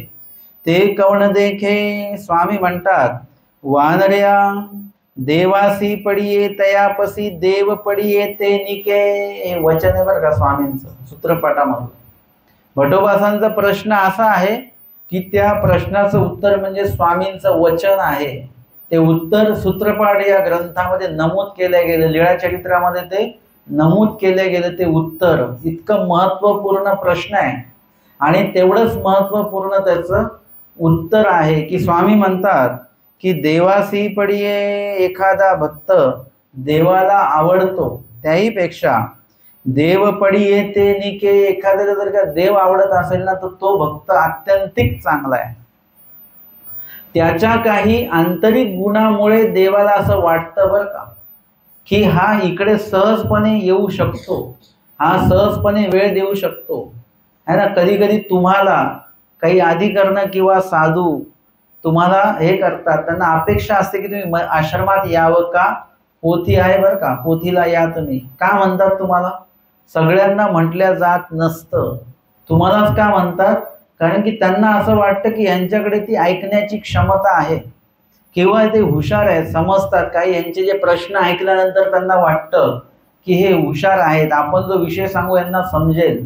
ते कवण देखे. स्वामी म्हणतात वानर्या देवासी पडिये तयापसी देव पडिये ते निके. हे वचन आहे बरं का स्वामींचं सूत्रपाठामध्ये. भटोबासांचा प्रश्न असा आहे की त्या प्रश्नाचं उत्तर म्हणजे स्वामींचं वचन आहे. ते उत्तर सूत्रपाठ या ग्रंथामध्ये नमूद केले गेले, लीळाचरित्रामध्ये ते नमूद केले गेले. ते उत्तर इतकं महत्वपूर्ण प्रश्न आहे आणि तेवढंच महत्वपूर्ण त्याचं उत्तर आहे की स्वामी म्हणतात की देवासी पडिये, एखादा भक्त देवाला आवडतो त्याही पेक्षा देव पडिये ते निके. एखाद्याला जर का देव आवडत असेल ना तर तो भक्त आत्यंतिक चांगला आहे. त्याच्या काही आंतरिक गुणामुळे देवाला असं वाटतं बरं का की हा इकडे सहजपणे येऊ शकतो, हा सहजपणे वेळ देऊ शकतो है ना. कधी कधी तुम्हाला काही अधिकरण किंवा साधू तुम्हाला हे करतात, त्यांना अपेक्षा असते की तुम्ही आश्रमात यावं का. पोथी आहे बरं का, पोथीला या तुम्ही. का म्हणतात तुम्हाला? सगळ्यांना म्हटल्या जात नसतं, तुम्हालाच का म्हणतात? कारण की त्यांना असं वाटतं की यांच्याकडे ती ऐकण्याची क्षमता आहे किंवा ते हुशार आहेत, समजतात. काही यांचे जे प्रश्न ऐकल्यानंतर त्यांना वाटतं की हे हुशार आहेत, आपण जो विषय सांगू यांना समजेल.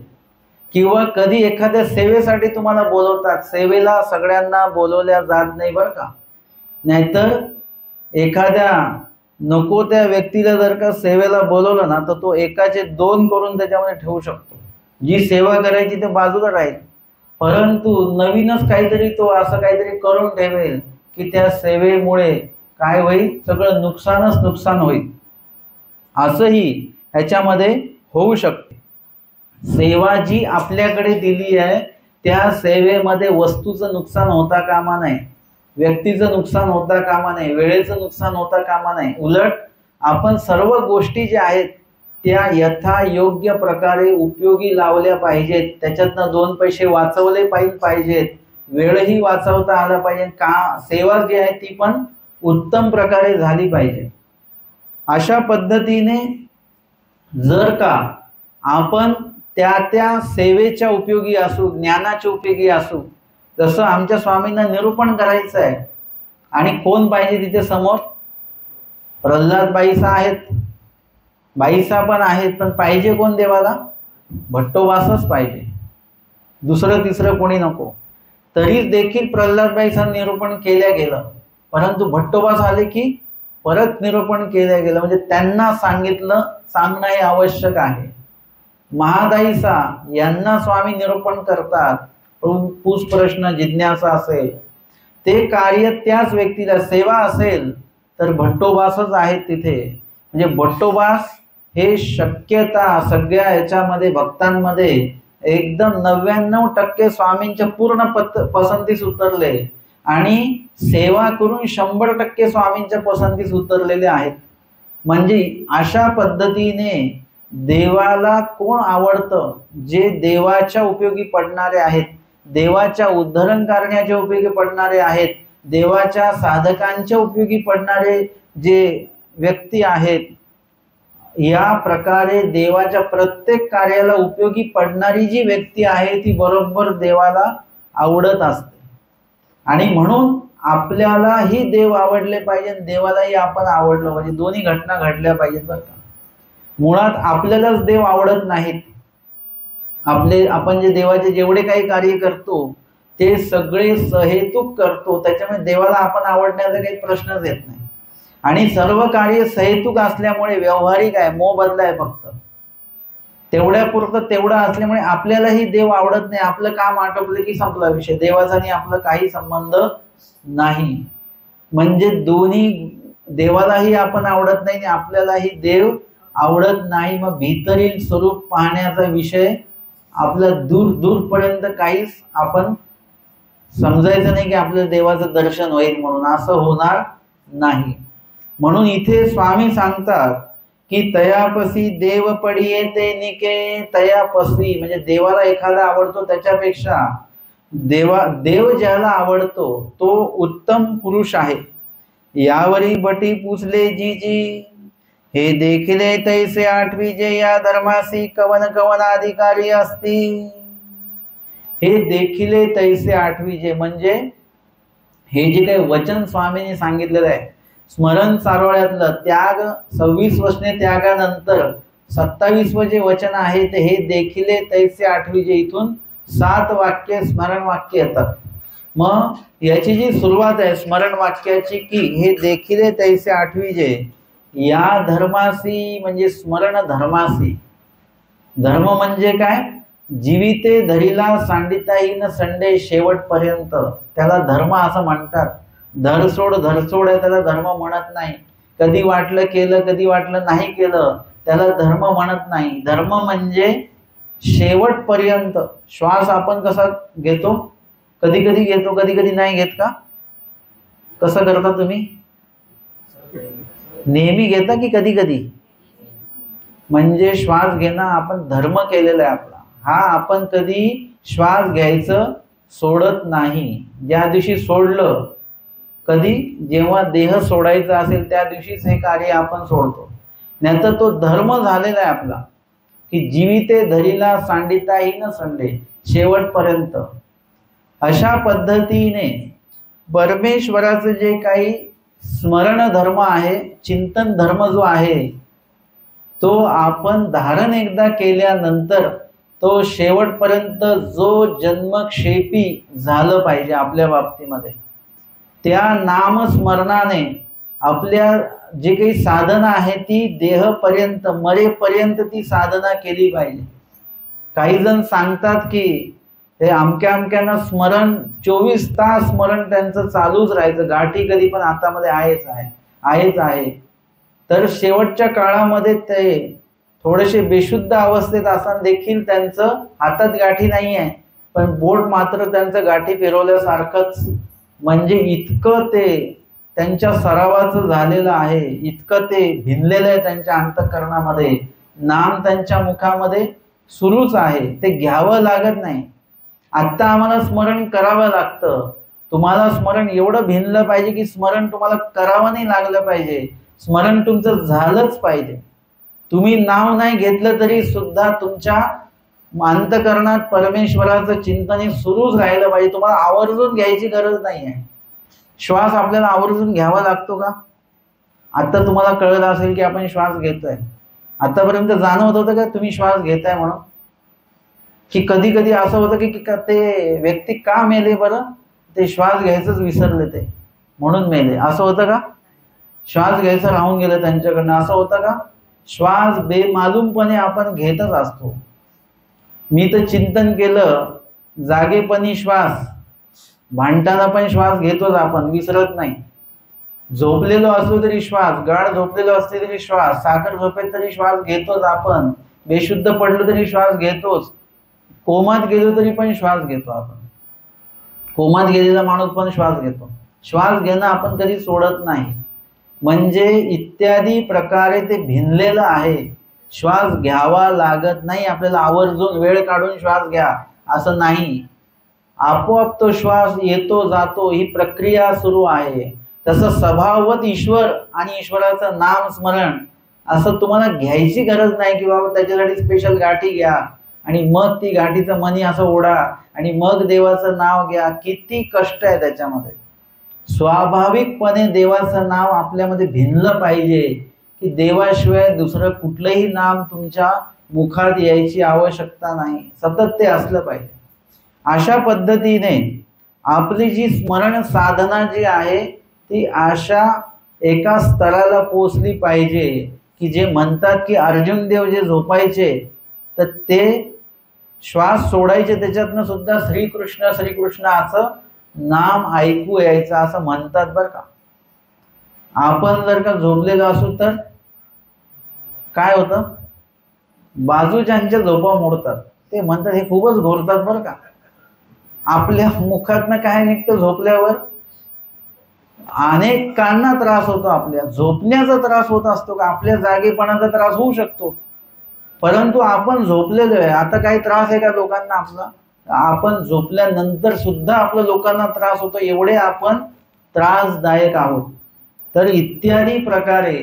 किंवा कधी एखाद्या सेवेसाठी तुम्हाला बोलवतात, सेवेला सगळ्यांना बोलवल्या जात नाही बरं का. नाहीतर एखाद्या नको त्या व्यक्तीला जर का सेवेला बोलवलं ना तर तो एकाचे दोन करून त्याच्यामध्ये ठेवू शकतो. जी सेवा करायची ते बाजूला राहील, परंतु नवीनच काहीतरी तो असं काहीतरी करून ठेवेल की त्या सेवेमुळे काय होईल, सगळं नुकसानच नुकसान होईल. असंही ह्याच्यामध्ये होऊ शकते. सेवा जी आपल्याकडे दिली आहे त्या सेवेमध्ये वस्तूचं नुकसान होता कामा नये, व्यक्तीचं नुकसान होता कामा नये, वेळेचं नुकसान होता कामा नये. उलट आपण सर्व गोष्टी ज्या आहेत त्या यथायोग्य प्रकारे उपयोगी लावल्या पाहिजेत. त्याच्यातनं दोन पैसे वाचवले पाहिजेत, वेळही वाचवता आला पाहिजे. का सेवा जी आहे ती पण उत्तम प्रकारे झाली पाहिजे. अशा पद्धतीने जर का आपण त्या सेवेच्या उपयोगी असू, ज्ञानाच्या उपयोगी असू. जसं आमच्या स्वामींना निरूपण करायचं आहे आणि कोण पाहिजे तिथे समोर? प्रल्हाद बाईसा आहेत, बाईसा पण आहेत, पण पाहिजे कोण देवाला? भट्टोबासच पाहिजे, दुसरं तिसरं कोणी नको. तरी देखील प्रल्हादबाईचं निरूपण केलं गेलं, परंतु भट्टोबास आले की परत निरूपण केलं गेलं. म्हणजे त्यांना सांगणं हे आवश्यक आहे. महादाईसा यांना स्वामी निरूपण करतात. पूस प्रश्न जिज्ञासा असेल ते कार्य त्याच व्यक्तीला, सेवा असेल तर भट्टोबासच आहेत तिथे. म्हणजे भट्टोबास हे शक्यता सगळ्या याच्यामध्ये भक्तांमध्ये एकदम 99% स्वामींच्या पूर्ण पसंतीस उतरले आणि सेवा करून 100% स्वामींच्या पसंतीस उतरलेले आहेत. म्हणजे अशा पद्धतीने देवाला कोण आवडतं? जे देवाच्या उपयोगी पडणारे आहेत, देवाच्या उद्धरण करण्याच्या उपयोगी पडणारे आहेत, देवाच्या साधकांच्या उपयोगी पडणारे जे व्यक्ती आहेत. या प्रकारे देवाच्या प्रत्येक कार्याला उपयोगी पडणारी जी व्यक्ती आहे ती बरोबर देवाला आवडत असते. आणि म्हणून आपल्यालाही देव आवडले पाहिजे, देवालाही आपण आवडलं पाहिजे. दोन्ही घटना घडल्या पाहिजेत बरं का. मुळात आपल्यालाच देव आवडत नाहीत. आपण जे देवाचे जेवढे काही कार्य करतो ते सगळे सहेतुक करतो, त्याच्यामुळे देवाला आपण आवडण्याचा काही प्रश्नच येत नाही. आणि सर्व कार्य सहेतुक असल्यामुळे व्यावहारिक आहे, मोबदला आहे फक्त. तेवढ्यापुरतं तेवढं असल्यामुळे आपल्यालाही देव आवडत नाही. आपलं काम आटोपलं की संपला विषय, देवाचा आणि आपला काही संबंध नाही. म्हणजे दोन्ही, देवालाही आपण आवडत नाही आणि आपल्यालाही देव आवडत नाही. मग भीतरील स्वरूप पाहण्याचा विषय आपल्या दूर दूरपर्यंत काहीच आपण समजायचं नाही की आपल्या देवाचं दर्शन होईल म्हणून, असं होणार नाही. म्हणून इथे स्वामी सांगतात की तयापसी देव पडिये ते निके. तयापसी म्हणजे देवाला एखादा आवडतो त्याच्यापेक्षा देव ज्याला आवडतो तो उत्तम पुरुष आहे. यावरी बटी पुसले जी जी, हे देखिले तैसे आठवी जे, या धर्मासी कवन कवन अधिकारी असती. हे देखिले तैसे आठवी जे म्हणजे हे जे काही वचन स्वामींनी सांगितलेलं आहे, स्मरण सारोळ्यातलं त्याग 26 वचने त्यागानंतर 27वं जे वचन आहे ते हे देखिले तैसे आठवी जे, इथून 7 वाक्य स्मरण वाक्य येतात. मग याची जी सुरुवात आहे स्मरण वाक्याची की हे देखिले तैसे आठवी जे, या धर्मासी म्हणजे स्मरण धर्मासी. धर्म म्हणजे काय? जीविते धरिला सांडिताहीन संडे, शेवटपर्यंत त्याला धर्म असं म्हणतात. धरसोड धरसोड आहे त्याला धर्म म्हणत नाही. कधी वाटलं केलं कधी वाटलं नाही केलं त्याला धर्म म्हणत नाही. धर्म म्हणजे शेवटपर्यंत. श्वास आपण कसा घेतो, कधी कधी घेतो कधी कधी नाही घेत का? कसं करता तुम्ही? नेहमी घेता की कधी कधी? म्हणजे श्वास घेणं आपण धर्म केलेला आहे आपला. हा आपण कधी श्वास घ्यायचं सोडत नाही. ज्या दिवशी सोडलं, कधी जेव्हा देह सोडायचा असेल त्या दिवशीच हे कार्य आपण सोडतो. नाहीतर तो धर्म झालेला आहे आपला की जीविते धरिला सांडिताहीन संडे, शेवटपर्यंत. अशा पद्धतीने परमेश्वराचं जे काही स्मरण धर्म आहे, चिंतन धर्म जो आहे तो आपण धारण एकदा केल्यानंतर तो शेवटपर्यंत जो जन्मक्षेपी झालं पाहिजे आपल्या बाबतीमध्ये. त्या नामस्मरणाने आपल्या जे काही साधना आहे ती देहपर्यंत मरेपर्यंत ती साधना केली पाहिजे. काही जण सांगतात की हे अमक्या अमक्यांना स्मरण 24 तास स्मरण त्यांचं चालूच राहायचं, गाठी कधी पण हातामध्ये आहेच आहे. तर शेवटच्या काळामध्ये ते थोडेसे बेशुद्ध अवस्थेत असताना देखील त्यांचं हातात गाठी नाही आहे, पण बोट मात्र त्यांचं गाठी फिरवल्यासारखंच. म्हणजे इतकं ते त्यांच्या सरावाचं झालेलं आहे, इतकं ते भिनलेलं आहे त्यांच्या अंतःकरणामध्ये. नाम त्यांच्या मुखामध्ये सुरूच आहे, ते घ्यावं लागत नाही. आत्ता आम्हाला स्मरण करावं लागतं. तुम्हाला स्मरण एवढं भिनलं पाहिजे की स्मरण तुम्हाला करावं नाही लागलं पाहिजे, स्मरण तुमचं झालंच पाहिजे. तुम्ही नाव नाही घेतलं तरी सुद्धा तुमच्या अंतःकरणात परमेश्वराचं चिंतन सुरूच राहिलं पाहिजे. तुम्हाला आवर्जून घ्यायची गरज नाही आहे. श्वास आपल्याला आवर्जून घ्यावा लागतो का? आता तुम्हाला कळलं असेल की आपण श्वास घेतोय. आतापर्यंत जाणवत होतं का तुम्ही श्वास घेताय म्हणून? की कधी कधी असं होतं की ते व्यक्ती का मेले बरं? ते श्वास घ्यायचंच विसरले ते म्हणून मेले, असं होतं का? श्वास घ्यायचं राहून गेलं त्यांच्याकडनं, असं होतं का? श्वास बेमालूमपणे आपण घेतच असतो. मी तर चिंतन केलं, जागेपणी श्वास, भांडताना पण श्वास घेतोच आपण, विसरत नाही. झोपलेलो असलो तरी श्वास, गाढ झोपलेलो असले तरी श्वास, साखर झोपेत तरी श्वास घेतोच आपण, बेशुद्ध पडलो तरी श्वास घेतोच, कोमात गेलो तरी पण श्वास घेतो आपण. कोमात गेलेला माणूस पण श्वास घेतो. श्वास घेणं आपण कधी सोडत नाही. म्हणजे इत्यादी प्रकारे ते भिनलेलं आहे. श्वास घ्यावा लागत नाही आपल्याला, आवर्जून वेळ काढून श्वास घ्या असं नाही. आपोआप तो श्वास येतो जातो, ही प्रक्रिया सुरू आहे. तसं स्वभाववत ईश्वर आणि ईश्वराचं नाम स्मरण असं तुम्हाला घ्यायची गरज नाही की बाबा त्याच्यासाठी स्पेशल गाठी घ्या आणि मग ती गाठीचं मनी असं ओढा आणि मग देवाचं नाव घ्या. किती कष्ट आहे त्याच्यामध्ये. स्वाभाविकपणे देवाचं नाव आपल्यामध्ये भिनलं पाहिजे की देवाशिवाय दुसरं कुठलंही नाम तुमच्या मुखात यायची आवश्यकता नाही, सतत ते असलं पाहिजे. अशा पद्धतीने आपली जी स्मरण साधना जी आहे ती अशा एका स्तराला पोचली पाहिजे की जे म्हणतात की अर्जुन देव जे झोपायचे तर ते श्वास सोडायचे, त्याच्यातनं सुद्धा श्रीकृष्ण श्रीकृष्ण असं नाम ऐकू यायचं असं म्हणतात बरं का. आपण जर का झोपलेलो असू तर काय होतं? बाजूच्यांच्या झोपा मोडतात. ते म्हणतात हे खूपच घोरतात बरं का. आपल्या मुखातनं काय निघतं झोपल्यावर, अनेकांना त्रास होतो. आपल्या झोपण्याचा त्रास होत असतो का, आपल्या जागेपणाचा त्रास होऊ शकतो, परंतु आपण झोपलेलो आहे. आता काही त्रास आहे का लोकांना आपला? आपण झोपल्यानंतर सुद्धा आपल्या लोकांना त्रास होतो, एवढे आपण त्रासदायक आहोत. तर इत्यादी प्रकारे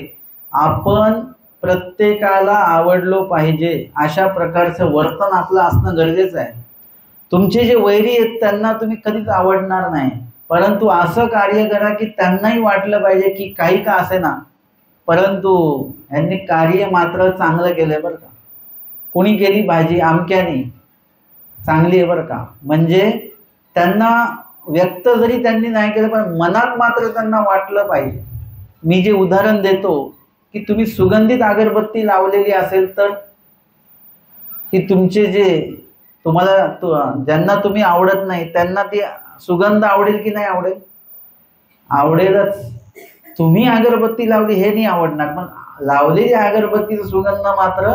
आपण प्रत्येकाला आवडलो पाहिजे अशा प्रकारचं वर्तन आपलं असणं गरजेचं आहे. तुमचे जे वैरी आहेत त्यांना तुम्ही कधीच आवडणार नाही, परंतु असं कार्य करा की त्यांनाही वाटलं पाहिजे की काही का असे ना, परंतु यांनी कार्य मात्र चांगलं केलंय बरं का. कोणी केली भाजी अमक्याने चांगली आहे बरं का, म्हणजे त्यांना व्यक्त जरी त्यांनी नाही केलं पण मनात मात्र त्यांना वाटलं पाहिजे. मी जे उदाहरण देतो की तुम्ही सुगंधित अगरबत्ती लावलेली असेल तर की तुमचे जे तुम्हाला ज्यांना तुम्ही आवडत नाही त्यांना ती सुगंध आवडेल की नाही आवडेल? आवडेलच. तुम्ही अगरबत्ती लावली हे नाही आवडणार, पण लावलेली अगरबत्तीचा सुगंध मात्र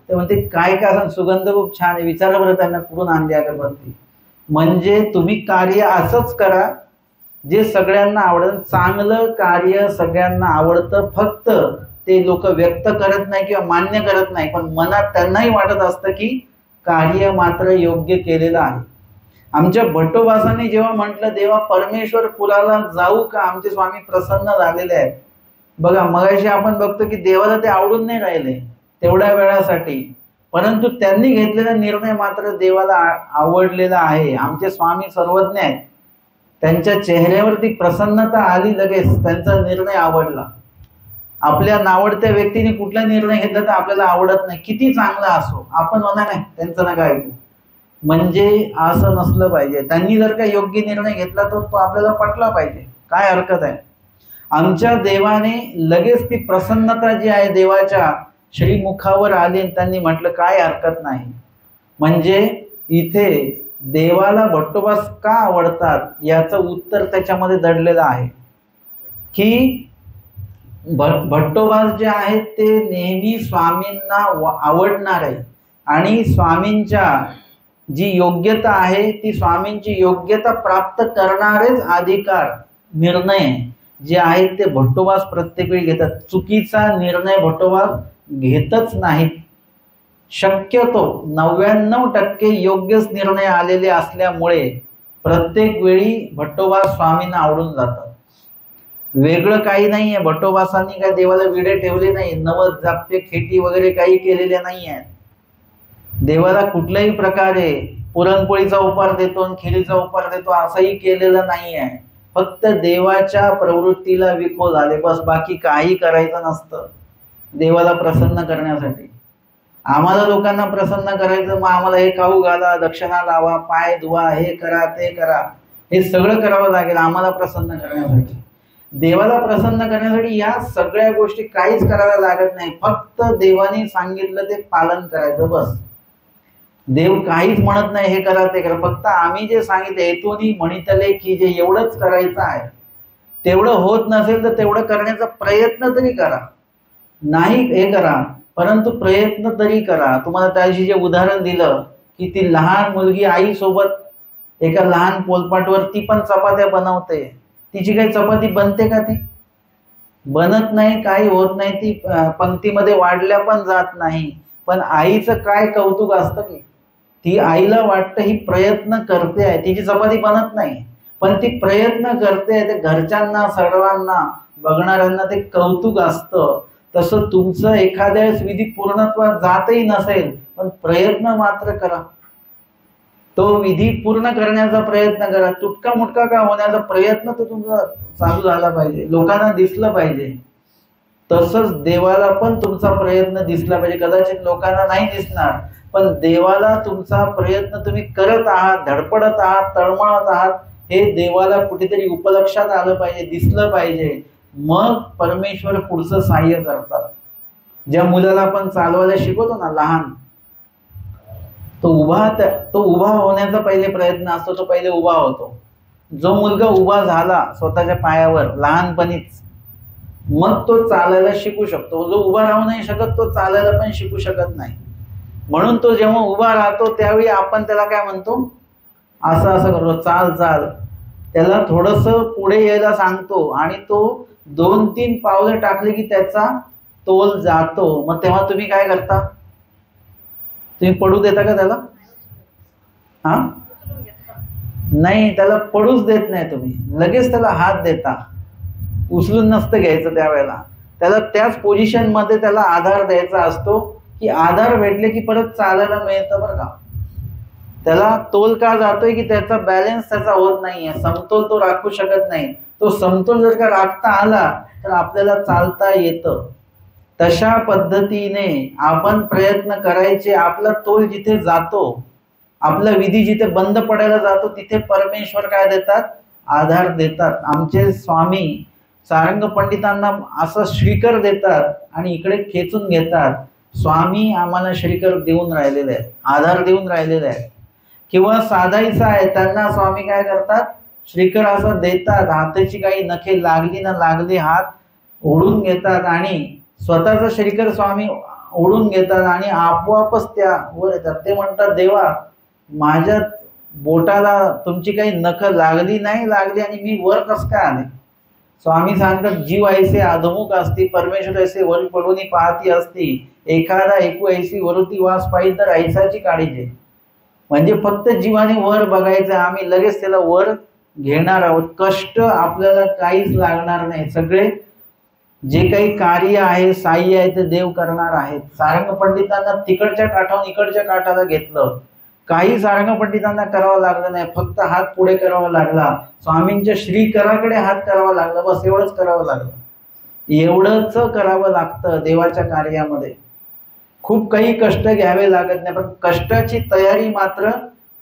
ते म्हणते काय का सुगंध खूप छान आहे, विचारा बरं त्यांना कुठून आणली अगरबत्ती. म्हणजे तुम्ही कार्य असंच करा जे सगळ्यांना आवडेल. चांगलं कार्य सगळ्यांना आवडतं, फक्त ते लोक व्यक्त करत नाही किंवा मान्य करत नाही, पण मनात त्यांनाही वाटत असतं की कार्य मात्र योग्य केलेलं आहे. आमच्या भट्टोबासांनी जेव्हा म्हटलं देवा परमेश्वर पुराला जाऊ का, आमचे स्वामी प्रसन्न झालेले आहेत. बघा मगाशी आपण बघतो की देवाला ते आवडून नाही राहिले तेवढ्या वेळासाठी, परंतु त्यांनी घेतलेला निर्णय मात्र देवाला आवडलेला आहे. आमचे स्वामी सर्वज्ञ आहेत, त्यांच्या चेहऱ्यावरती प्रसन्नता आली, लगेच त्यांचा निर्णय आवडला. आपल्या नावडत्या व्यक्तीने कुठला निर्णय घेतला तर आपल्याला आवडत नाही, किती चांगला असो आपण म्हणा नाही त्यांचं नका ऐकू. म्हणजे असं नसलं पाहिजे. त्यांनी जर का योग्य निर्णय घेतला तर तो आपल्याला पटला पाहिजे, काय हरकत आहे. आमच्या देवाने लगेच ती प्रसन्नता जी आहे देवाच्या श्रीमुखावर आली, त्यांनी म्हटलं काय हरकत नाही. म्हणजे इथे देवाला भट्टोबास का आवडतात याचं उत्तर त्याच्यामध्ये दडलेलं आहे की भट्टोबास जे आहेत ते नेहमी स्वामींना आवडणार आहे आणि स्वामींच्या जी योग्यता आहे ती स्वामींची योग्यता प्राप्त करणारेच अधिकार निर्णय जे आहेत ते भट्टोबास प्रत्येक वेळी घेतात. चुकीचा निर्णय भट्टोबास घेतच नाहीत. शक्यतो 99% योग्यच निर्णय आलेले असल्यामुळे प्रत्येक वेळी भट्टोबा स्वामींना आवडून जातात. वेगळं काही नाहीये. भट्टोबासांनी काय देवाला विडे ठेवले नाही, नवद जापते खेटी वगैरे काही केलेले नाही आहेत. देवाला कुठल्याही प्रकारे पुरणपोळीचा उपार देतो आणि खिरीचा उपार देतो असंही केलेलं नाही आहे. फक्त देवाच्या प्रवृत्तीला विखो झाले बस, बाकी काही करायचं नसतं देवाला प्रसन्न करण्यासाठी. आम्हाला लोकांना प्रसन्न करायचं, मग आम्हाला हे खाऊ घाला, दक्षिणा लावा, पाय धुवा, हे करा ते करा, हे सगळं करावं लागेल आम्हाला प्रसन्न करण्यासाठी. देवाला प्रसन्न करण्यासाठी या सगळ्या गोष्टी काहीच कराव्या लागत नाही, फक्त देवाने सांगितलं ते पालन करायचं बस. देव काहीच म्हणत नाही हे करा ते करा, फक्त आम्ही जे सांगितलं हेतूनी म्हणितले की जे एवढंच करायचं आहे. तेवढं होत नसेल तर तेवढं करण्याचा प्रयत्न तरी करा. नाही हे करा परंतु प्रयत्न तरी करा. तुम्हाला त्याशी जे उदाहरण दिलं की ती लहान मुलगी आई सोबत एका लहान पोलपाटवर ती पण चपात्या बनवते, तिची काही चपाती बनते का? ती बनत नाही, काही होत नाही, ती पंक्तीमध्ये वाढल्या पण जात नाही. पण आईचं काय कौतुक असतं की ती आईला वाटतं ही प्रयत्न करते आहे, तिची चपाती बनत नाही पण ती प्रयत्न करते. ते घरच्यांना सर्वांना बघणाऱ्यांना ते कौतुक असतं. तसं तुमचं एखाद्या वेळेस विधी पूर्णत्वात जातही नसेल पण प्रयत्न मात्र करा. तो विधी पूर्ण करण्याचा प्रयत्न करा. तुटका मुटका का होण्याचा प्रयत्न तो तुमचा चालू झाला पाहिजे, लोकांना दिसलं पाहिजे. तसंच देवाला पण तुमचा प्रयत्न दिसला पाहिजे. कदाचित लोकांना नाही दिसणार पण देवाला तुमचा प्रयत्न तुम्ही करत आहात, धडपडत आहात, तळमळत आहात, हे देवाला कुठेतरी उपलक्षात आलं पाहिजे, दिसलं पाहिजे. मग परमेश्वर पुढचं सहाय्य करतात. ज्या मुलाला आपण चालवायला शिकवतो ना लहान, तो उभा होण्याचा पहिले प्रयत्न असतो, तो पहिले उभा होतो. जो मुलगा उभा झाला स्वतःच्या पायावर लहानपणीच, मग तो चालायला शिकू शकतो. जो उभा राहू नाही शकत तो चालायला पण शिकू शकत नाही. म्हणून तो जेव्हा उभा राहतो त्यावेळी आपण त्याला काय म्हणतो, असं असं करतो, चाल चाल, त्याला थोडस पुढे यायला सांगतो आणि तो 2-3 पावले टाकले की त्याचा तोल जातो. मग तेव्हा तुम्ही काय करता, तुम्ही पडू देता का त्याला? हा, नाही, त्याला पडूच देत नाही तुम्ही, लगेच त्याला हात देता, उचलून नसतं घ्यायचं त्यावेळेला. त्याला त्याच पोझिशन मध्ये त्याला आधार द्यायचा असतो, की आधार भेटले की परत चालायला मिळतं बरं का. त्याला तोल का जातोय की त्याचा बॅलन्स त्याचा होत नाहीये, समतोल तो राखू शकत नाही. तो समतोल जर का राखता आला तर आपल्याला चालता येतं. तशा पद्धतीने आपण प्रयत्न करायचे. आपला तोल जिथे जातो, आपला विधी जिथे बंद पडायला जातो, तिथे परमेश्वर काय देतात, आधार देतात. आमचे स्वामी सारंग पंडितांना असं श्रीकर देतात आणि इकडे खेचून घेतात. स्वामी आम्हाला श्रीकर देऊन राहिलेले आहेत, आधार देऊन राहिलेले आहेत. किंवा साधाईचा आहे, त्यांना स्वामी काय करतात, श्रीकर असं देतात. हाताची काही नखे लागली ना लागली हात ओढून घेतात आणि स्वतःचा श्रीकर स्वामी ओढून घेतात आणि आपोआपच त्या वर येतात. ते म्हणतात, देवा माझ्या बोटाला तुमची काही नख लागली नाही लागली आणि मी वर कस काय आले. स्वामी सांगतात, जीव ऐसे अधमुख असती, परमेश्वर ऐसे वर पडून पाहती असती, एखादा ऐकू ऐसी वरुती वास पाहिजे तर ऐसाची काळीजे. म्हणजे फक्त जीवाने वर बघायचं, आम्ही लगेच त्याला वर घेणार आहोत. कष्ट आपल्याला काहीच लागणार नाही. सगळे जे काही कार्य आहे, साह्य आहे, ते देव करणार आहेत. सारंग पंडितांना तिकडच्या काठावरून इकडच्या काठाला घेतलं, काही सारंग पंडितांना करावं लागलं नाही, फक्त हात पुढे करावा लागला, स्वामींच्या श्रीकराकडे हात करावा लागला, बस एवढंच करावं लागलं. एवढंच करावं लागतं देवाच्या कार्यामध्ये. खूप काही कष्ट घ्यावे लागत नाही, पण कष्टाची तयारी मात्र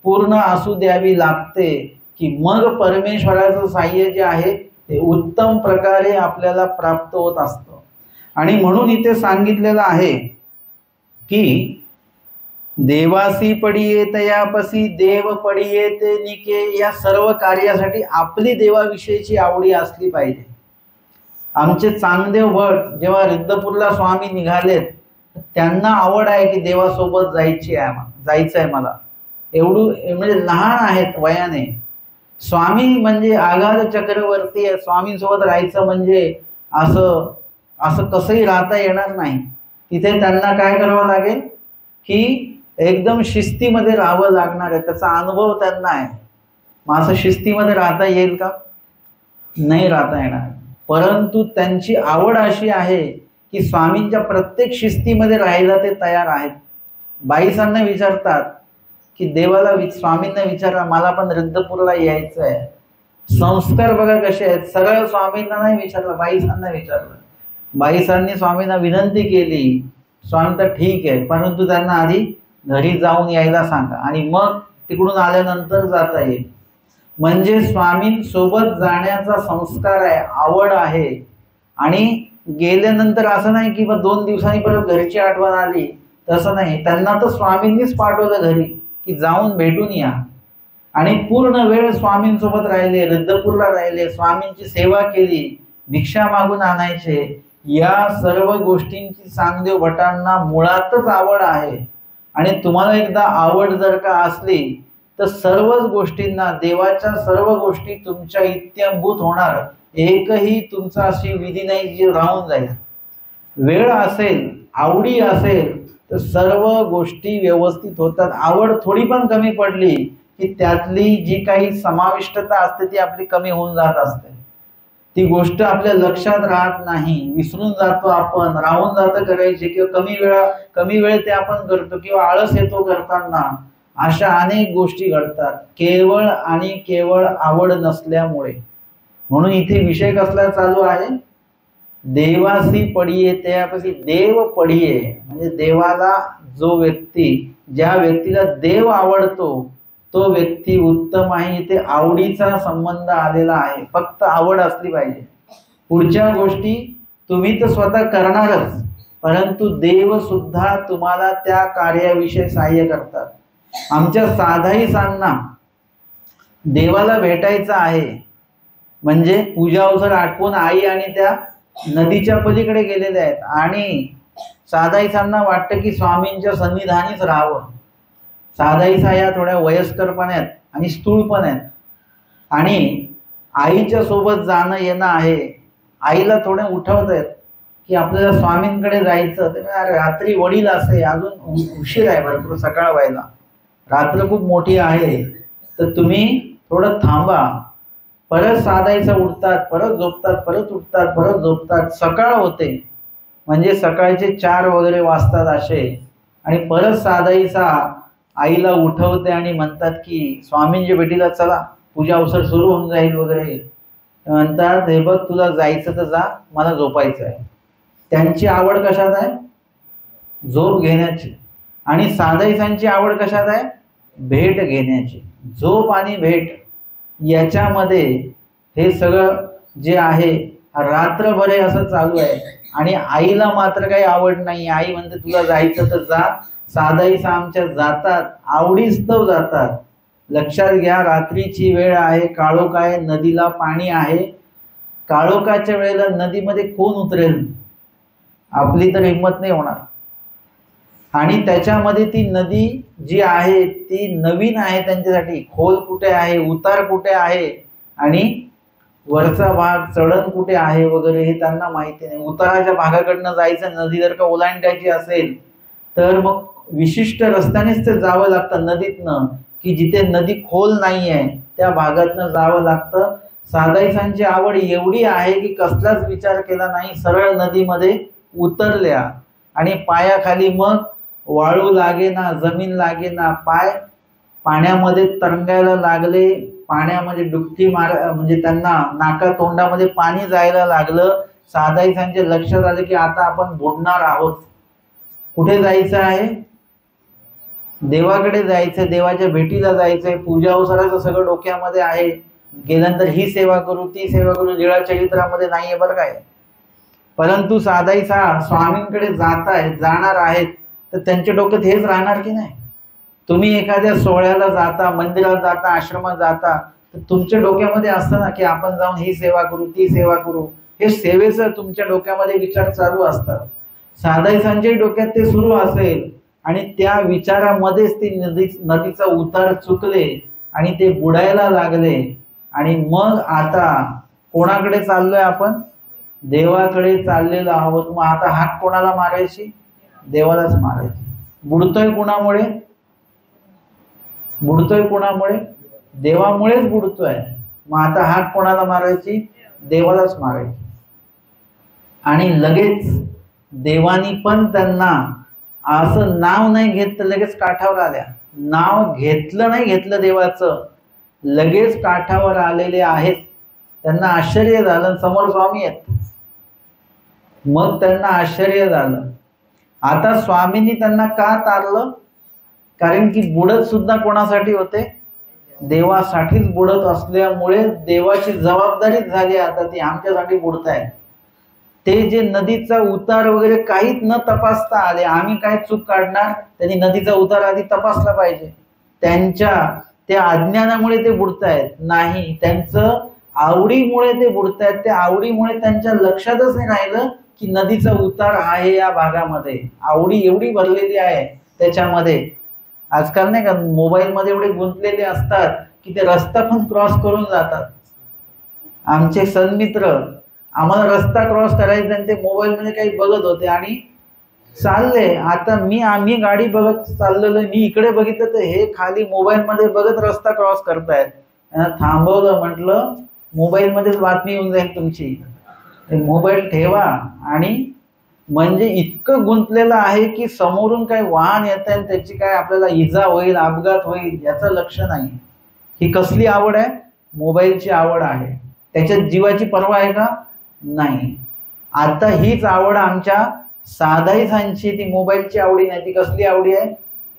पूर्ण असू द्यावी लागते, की मग परमेश्वराचं साह्य जे आहे ते उत्तम प्रकारे आपल्याला प्राप्त होत असतं. आणि म्हणून इथे सांगितलेलं आहे की देवासी पडिये तयापसी देव पडिये ते निके. या सर्व कार्यासाठी आपली देवाविषयीची आवडी असली पाहिजे. आमचे चांगदेव भट जेव्हा रिद्धपूरला स्वामी निघालेत, त्यांना आवड आहे की देवासोबत जायचं आहे मला. एवढं म्हणजे लहान आहेत वयाने. स्वामी म्हणजे आगाध चक्रवर्ती आहे, स्वामींसोबत राहायचं म्हणजे असं असं कसंही राहता येणार नाही. तिथे त्यांना काय करावं लागेल की एकदम शिस्तीमध्ये राहावं लागणार आहे. त्याचा अनुभव त्यांना आहे. मग असं शिस्तीमध्ये राहता येईल का? नाही राहता येणार. परंतु त्यांची आवड अशी आहे की स्वामींच्या प्रत्येक शिस्तीमध्ये राहायला ते तयार आहेत. बाईसांना विचारतात की देवाला स्वामींना विचारा, मला पण रिद्धपूरला यायचं आहे. संस्कार बघा कसे आहेत. सरळ स्वामींना नाही विचारलं, बाईसांना विचारलं. बाईसांनी स्वामींना विनंती केली. स्वामी तर ठीक आहे, परंतु त्यांना आधी घरी जाऊन यायला सांगा आणि मग तिकडून आल्यानंतर जाता येईल. म्हणजे स्वामींसोबत जाण्याचा संस्कार आहे, आवड आहे. आणि गेल्यानंतर असं नाही की 2 दिवसांनी परत घरची आठवण आली, तसं नाही. त्यांना तर स्वामींनीच पाठवलं घरी की जाऊन भेटून या. आणि पूर्ण वेळ स्वामींसोबत राहिले, रिद्धपूरला राहिले, स्वामींची सेवा केली, भिक्षा मागून आणायचे. या सर्व गोष्टींची चांगदेव भटांना मुळातच आवड आहे. आणि तुम्हाला एकदा आवड जर का असली तर सर्वच गोष्टींना, देवाच्या सर्व गोष्टी तुमच्या इत्यंभूत होणार. एकही तुमचा अशी विधी नाही जी राहून जाईल. वेळ असेल, आवडी असेल तर सर्व गोष्टी व्यवस्थित होतात. आवड थोडी पण कमी पडली की त्यातली जी काही समाविष्टता असते ती आपली कमी होऊन जात असते. ती गोष्ट आपल्या लक्षात राहत नाही, विसरून जातो आपण, राहून जातं करायची, किंवा कमी वेळ ते आपण करतो, किंवा आळस येतो करताना. अशा अनेक गोष्टी घडतात केवळ आणि केवळ आवड नसल्यामुळे. म्हणून इथे विषय कसला चालू आहे, देवासी पडिये त्यापाशी देव पडिये. म्हणजे देवाला जो व्यक्ती, ज्या व्यक्तीला देव आवडतो तो व्यक्ती उत्तम आहे. इथे आवडीचा संबंध आलेला आहे, फक्त आवड असली पाहिजे. पुढच्या गोष्टी तुम्ही तर स्वतः करणारच, परंतु देव सुद्धा तुम्हाला त्या कार्याविषयी सहाय्य करतात. आमच्या साधाईसांना देवाला भेटायचं आहे, म्हणजे पूजा अवसर आटपून आई आणि त्या नदीच्या पलीकडे गेलेल्या आहेत आणि साधाईसांना वाटतं की स्वामींच्या सन्निधानीच राहावं. साधाईसा या थोड्या वयस्कर पण आहेत आणि स्थूल पण आहेत आणि आईच्या सोबत जाणं येणं आहे. आईला थोडे उठवत आहेत की आपल्याला स्वामींकडे जायचं. ते रात्री वडील असे, अजून उशीर आहे, भरपूर सकाळ व्हायला, रात्र खूप मोठी आहे, तर तुम्ही थोडं थांबा. परत साधायचं उठतात, परत झोपतात, परत उठतात, परत झोपतात. सकाळ होते, म्हणजे सकाळचे 4 वगैरे वाजतात असे, आणि परत साधाईचा आईला उठवते आणि म्हणतात की स्वामींच्या भेटीला चला, पूजा अवसर सुरू होऊन जाईल वगैरे. म्हणतात हे बघ तुला जायचं तर जा, मला झोपायचं आहे. त्यांची आवड कशात आहे? झोप घेण्याची. आणि साधाईसांची आवड कशात आहे? भेट घेण्याची. झोप आणि भेट याच्यामध्ये हे सगळं जे आहे रात्रभर असं चालू आहे. आणि आईला मात्र काही आवड नाही. आई म्हणते तुला जायचं तर जा. साधाईसा आमच्या जातात, आवडीस्तव जातात. लक्षात घ्या, रात्रीची वेळ आहे, काळोख आहे, नदीला पाणी आहे. काळोखाच्या वेळेला नदीमध्ये कोण उतरेल? आपली तर हिंमत नाही होणार. आणि त्याच्यामध्ये ती नदी जी आहे ती नवीन आहे त्यांच्यासाठी. खोल कुठे आहे, उतार कुठे आहे, आणि वरचा भाग चढण कुठे आहे वगैरे हे त्यांना माहिती नाही. उताराच्या भागाकडनं जायचं, नदी जर का ओलांडायची असेल तर मग विशिष्ट रस्त्यानेच ते जावं लागतं नदीतनं, की जिथे नदी खोल नाही आहे त्या भागातनं जावं लागतं. साधाईसांची आवड एवढी आहे की कसलाच विचार केला नाही, सरळ नदीमध्ये उतरल्या. आणि पायाखाली मग वाळू लागे ना, जमीन लागे ना, पाय पाण्यामध्ये तरंगायला लागले. पाण्यामध्ये डुबकी म्हणजे त्यांना नाका तोंडामध्ये पाणी जायला लागलं. साधाईसांचे लक्षात आले की आता आपण बुडणार आहोत. कुठे जायचं आहे? देवाकडे जायचंय, देवाच्या भेटीला जायचंय. पूजा अवसराचं सगळं डोक्यामध्ये आहे. गेल्यानंतर ही सेवा करू, ती सेवा करू, लीळाचरित्रामध्ये नाहीये बरं काय. परंतु साधाईसा स्वामींकडे जाणार आहेत, तर त्यांच्या डोक्यात हेच राहणार की नाही? तुम्ही एखाद्या सोहळ्याला जाता, मंदिरात जाता, आश्रमात जाता, तर तुमच्या डोक्यामध्ये असतं ना की आपण जाऊन ही सेवा करू, ती सेवा करू. हे सेवेचं तुमच्या डोक्यामध्ये विचार चालू असतात. साधाईसांच्या डोक्यात ते सुरू असेल आणि त्या विचारामध्येच ते नदीचा उतार चुकले आणि ते बुडायला लागले. आणि मग आता कोणाकडे चाललोय आपण? देवाकडे चाललेलो आहोत. मग आता हाक कोणाला मारायची? देवालाच मारायची. बुडतोय कुणामुळे? बुडतोय कुणामुळे? देवामुळेच बुडतोय. मग आता हाक कोणाला मारायची? देवालाच मारायची. आणि लगेच देवानी पण त्यांना असं नाव नाही घेत तर लगेच काठावर आल्या. नाव घेतलं देवाचं, लगेच काठावर आलेले आहेत. त्यांना आश्चर्य झालं, समोर स्वामी आहेत. मग त्यांना आश्चर्य झालं. आता स्वामींनी त्यांना का तारलं? कारण की बुडत सुद्धा कोणासाठी होते? देवासाठीच बुडत असल्यामुळे देवाची जबाबदारीच झाली आता ती आमच्यासाठी बुडताय. ते जे नदीचा उतार वगैरे काहीच न तपासता आले, आम्ही काय चूक काढणार? त्यांनी नदीचा उतार आधी तपासला पाहिजे. त्यांच्या त्या अज्ञानामुळे ते बुडतायत नाही, त्यांचं आवडीमुळे ते बुडतायत. त्या आवडीमुळे त्यांच्या लक्षातच नाही राहिलं की नदीचा उतार आहे या भागामध्ये. आवडी एवढी भरलेली आहे त्याच्यामध्ये. आजकाल नाही का मोबाईलमध्ये एवढे गुंतलेले असतात की ते रस्ता पण क्रॉस करून जातात. आमचे सन्मित्र, आम्हाला रस्ता क्रॉस करायचा आणि ते मोबाईलमध्ये काही बघत होते आणि चालले. आता आम्ही गाडी बघत चाललेलो, मी इकडे बघितलं तर हे खाली मोबाईलमध्ये बघत रस्ता क्रॉस करतायत. थांबवलं, म्हटलं मोबाईलमध्येच बातमी येऊन जाईल तुमची, मोबाईल ठेवा. आणि म्हणजे इतकं गुंतलेलं आहे की समोरून काही वाहन येत आहे त्याची काय आपल्याला इजा होईल, अपघात होईल याचं लक्ष नाही. ही कसली आवड आहे? मोबाईलची आवड आहे. त्याच्यात जीवाची पर्वा आहे का? नाही. आता हीच आवड आमच्या साधाईसांची, ती मोबाईलची आवडी नाही, ती कसली आवडी आहे?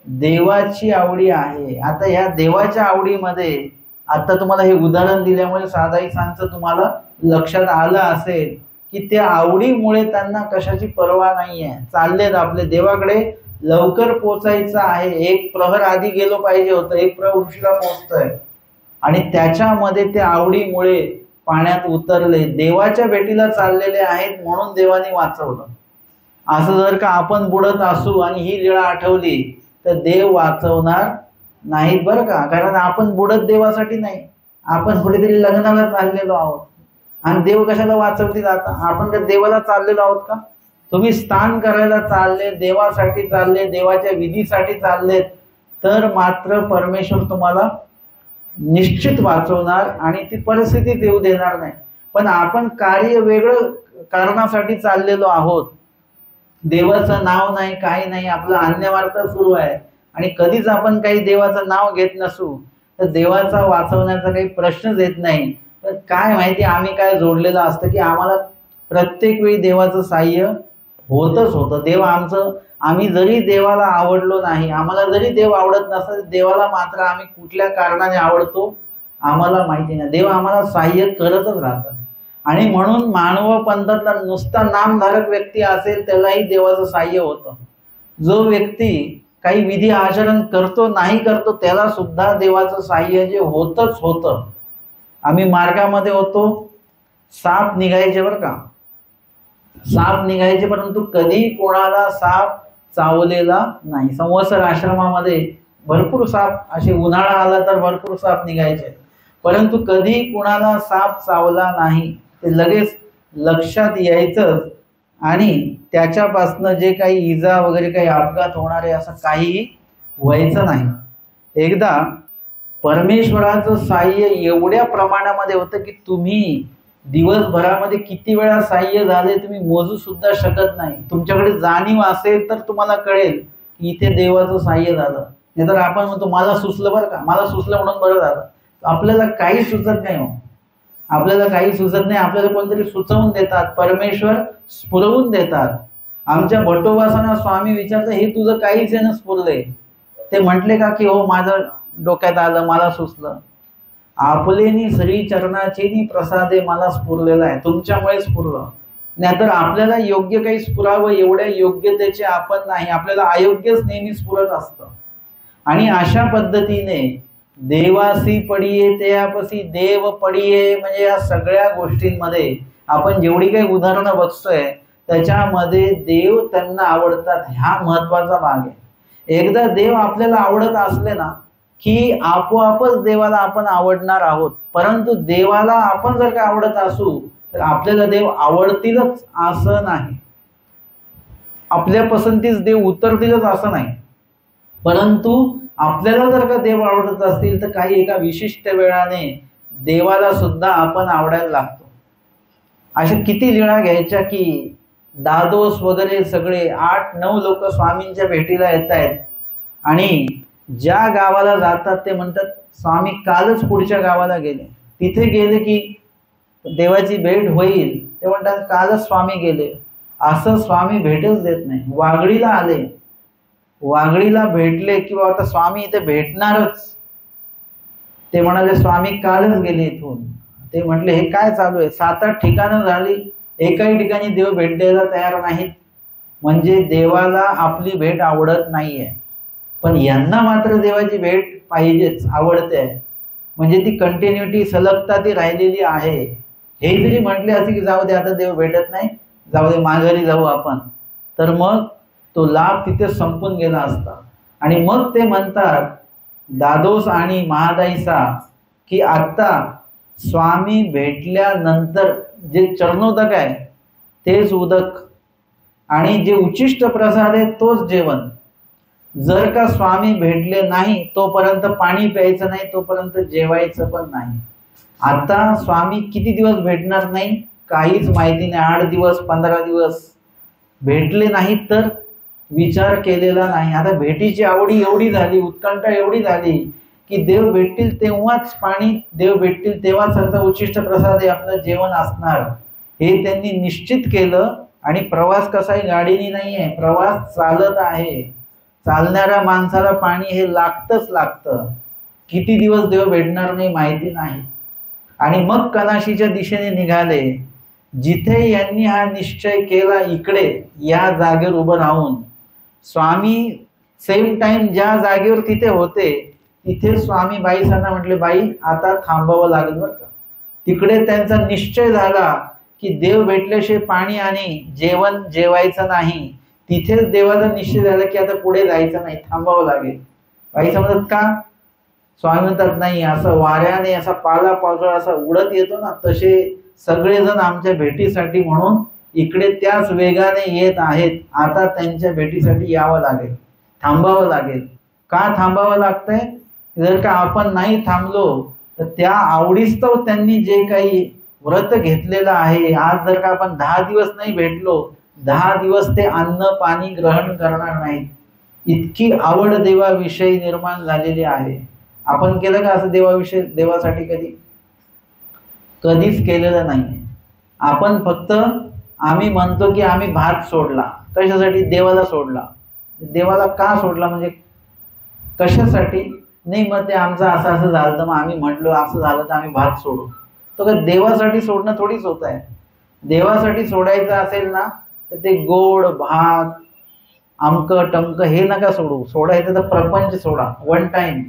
देवाची आवडी आहे. आता ह्या देवाच्या आवडीमध्ये आता तुम्हाला हे उदाहरण दिल्यामुळे साधाईसांचं तुम्हाला लक्षात आलं असेल की त्या आवडीमुळे त्यांना कशाची पर्वा नाहीये. चाललेत आपले देवाकडे, लवकर पोचायचं आहे. 1 प्रहर आधी गेलो पाहिजे होतं, 1 प्रहर उशिरा पोहोचतोय. आणि त्याच्यामध्ये त्या आवडीमुळे पाण्यात उतरले, देवाच्या भेटीला चाललेले आहेत म्हणून देवाने वाचवलं. असं जर का आपण बुडत असू आणि ही लीळा आठवली तर देव वाचवणार नाहीत बरं का. कारण आपण बुडत देवासाठी नाही, आपण कुठेतरी लग्नाला चाललेलो आहोत आणि देव कशाला वाचवतील आता. आपण का देवाला चाललेलो आहोत का. तुम्ही स्नान करायला चालले, देवासाठी चालले, देवाच्या विधीसाठी चाललेत, तर मात्र परमेश्वर तुम्हाला निश्चित वाचवणार आणि ती परिस्थिती देऊ देणार नाही. पण आपण कार्य वेगळं कारणासाठी चाललेलो आहोत, देवाचं नाव नाही, काही नाही, आपला अन्यवार्थ सुरू आहे आणि कधीच आपण काही देवाचं नाव घेत नसू तर देवाचा वाचवण्याचा काही प्रश्नच येत नाही. तर काय माहिती आम्ही काय जोडलेलं असतं की आम्हाला प्रत्येक वेळी देवाचं साह्य होतच होतं. देव आमचं, आम्ही जरी देवाला आवडलो नाही, आम्हाला जरी देव आवडत नसेल, देवाला मात्र आम्ही कुठल्या कारणाने आवडतो आम्हाला माहिती नाही. देव आम्हाला साह्य करतच राहतात. आणि म्हणून मानव पंथातला नुसता नामधारक व्यक्ती असेल त्यालाही देवाचं साह्य होतं. जो व्यक्ती काही विधी आचरण करतो नाही करतो त्याला सुद्धा देवाचं साह्य जे होतच होतं. आम्ही मार्गामध्ये होतो, साप निघायचे बरं का, साप निघायचे, परंतु कधी कोणाला साप चावलेला नाही. संवत्सर आश्रमामध्ये भरपूर साप, असे उन्हाळा आला तर भरपूर साप निघायचे, परंतु कधी कुणाला साप चावला नाही. ते लगेच लक्षात यायचं आणि त्याच्यापासनं जे काही इजा वगैरे काही अपघात होणारे असं काही व्हायचं नाही. एकदा परमेश्वराचं साह्य एवढ्या प्रमाणामध्ये होतं की तुम्ही दिवसभरामध्ये किती वेळा साह्य झाले तुम्ही मोजू सुद्धा शकत नाही. तुमच्याकडे जाणीव असेल तर तुम्हाला कळेल की इथे देवाचं साह्य झालं. नाहीतर आपण म्हणतो मला सुचलं बरं का, मला सुचलं म्हणून बरं झालं. आपल्याला काही सुचत नाही हो, आपल्याला काही सुचत नाही. आपल्याला कोणतरी सुचवून देतात, परमेश्वर स्फुरवून देतात. आमच्या भट्टोबासांना स्वामी विचारतात, हे तुझं काहीच आहे ना स्फुरलंय. ते म्हटले का की हो माझं डोक्यात आलं, मला सुचलं. आपलेनी श्री चरणाचेनी प्रसादे मला स्फुरलेला आहे, तुमच्यामुळे स्फुरलं. नाहीतर आपल्याला योग्य काही स्फुरावं एवढ्या योग्यतेचे आपण नाही, आपल्याला अयोग्यच नेहमी स्फुरत असतं. आणि अशा पद्धतीने देवासी पडिये तेयापसी देव पडिये, म्हणजे या सगळ्या गोष्टींमध्ये आपण जेवढी काही उदाहरणं बघतोय त्याच्यामध्ये देव त्यांना आवडतात, हा महत्वाचा भाग आहे. एकदा देव आपल्याला आवडत असले ना की आपोआपच देवाला आपण आवडणार आहोत. परंतु देवाला आपण जर का आवडत असू तर आपल्याला देव आवडतीलच असं नाही, आपल्या पसंतीस देव उतरतीलच असं नाही. परंतु आपल्याला जर का देव आवडत असतील तर काही एका विशिष्ट वेळाने देवाला सुद्धा आपण आवडायला लागतो. अशा किती लीळा घ्यायच्या की दादोस वगैरे सगळे 8-9 लोक स्वामींच्या भेटीला येत आहेत आणि ज्या गावाला जातात ते म्हणतात स्वामी कालच पुढच्या गावाला गेले. तिथे गेले की देवाची भेट होईल, ते म्हणतात कालच स्वामी गेले. असं स्वामी भेटच देत नाही. वागळीला आले, वागळीला भेटले की आता स्वामी इथे भेटणारच. ते म्हणाले स्वामी कालच गेले इथून. ते म्हटले हे काय चालू आहे, 7-8 ठिकाणं झाली, एकाही ठिकाणी देव भेट द्यायला तयार नाहीत. म्हणजे देवाला आपली भेट आवडत नाहीये. पण यांना मात्र देवाची भेट पाहिजेच, आवडते. म्हणजे ती कंटिन्युटी, सलगता ती राहिलेली आहे. हे जरी म्हटले असे की जाऊ दे आता देव भेटत नाही, जाऊ दे माघारी जाऊ आपण, तर मग तो लाभ तिथे संपून गेला असता. आणि मग ते म्हणतात दादोस आणि महादाईसा की आता स्वामी भेटल्यानंतर जे चरणोदक आहे तेच उदक आणि जे उचिष्ट प्रसाद आहे तोच जेवण. जर का स्वामी भेटले नाही तोपर्यंत पाणी प्यायचं नाही, तोपर्यंत जेवायचं पण नाही. आता स्वामी किती दिवस भेटणार नाही काहीच माहिती नाही. 8 दिवस 15 दिवस भेटले नाहीत तर विचार केलेला नाही. आता भेटीची आवडी एवढी झाली, उत्कंठा एवढी झाली की देव भेटतील तेव्हाच पाणी, देव भेटतील तेव्हाच त्यांचा उचिष्ट प्रसाद आहे, आपलं जेवण असणार, हे त्यांनी निश्चित केलं. आणि प्रवास कसाही गाडीने नाही आहे, प्रवास चालत आहे. चालणाऱ्या माणसाला पाणी हे लागतच लागतं. किती दिवस देव भेटणार नाही माहिती नाही. आणि मग कनाशीच्या दिशेने निघाले. जिथे यांनी हा निश्चय केला इकडे या जागेवर उभं राहून, स्वामी सेम टाइम ज्या जागेवर तिथे होते तिथे स्वामी बाईसांना म्हटले बाई आता थांबावं लागेल बरं का. तिकडे त्यांचा निश्चय झाला की देव भेटल्याशिवाय पाणी आणि जेवण जेवायचं नाही, तिथेच देवाचा निश्चय झाला की आता पुढे जायचं नाही, थांबावं लागेल. काही समजत का? स्वामी म्हणतात नाही, असं वाऱ्याने असा पाला पावसाळा असा उडत येतो ना, तसे सगळेजण आमच्या भेटीसाठी म्हणून इकडे त्याच वेगाने येत आहेत. आता त्यांच्या भेटीसाठी यावं लागेल, थांबावं लागेल. का थांबावं लागतंय? जर का आपण नाही थांबलो तर त्या आवडीस्तव त्यांनी जे काही व्रत घेतलेलं आहे, आज जर का आपण 10 दिवस नाही भेटलो, 10 दिवस ते अन्न पाणी ग्रहण करणार नाहीत. इतकी आवड देवाविषयी निर्माण झालेली आहे. आपण केलं का असं देवाविषयी, देवासाठी कधीच केलेलं नाही. आपण फक्त आम्ही म्हणतो की आम्ही भात सोडला, कशासाठी? देवाला सोडला. देवाला का सोडला म्हणजे कशासाठी? नाही मग ते आमचं असं असं झालं तर मग आम्ही म्हटलो असं झालं तर आम्ही भात सोडू. तर देवासाठी सोडणं थोडीच होत आहे. देवासाठी सोडायचं असेल ना तर ते गोड भात आमक टमक हे नका सोडू. सोडायचं तर प्रपंच सोडा, वन टाइम.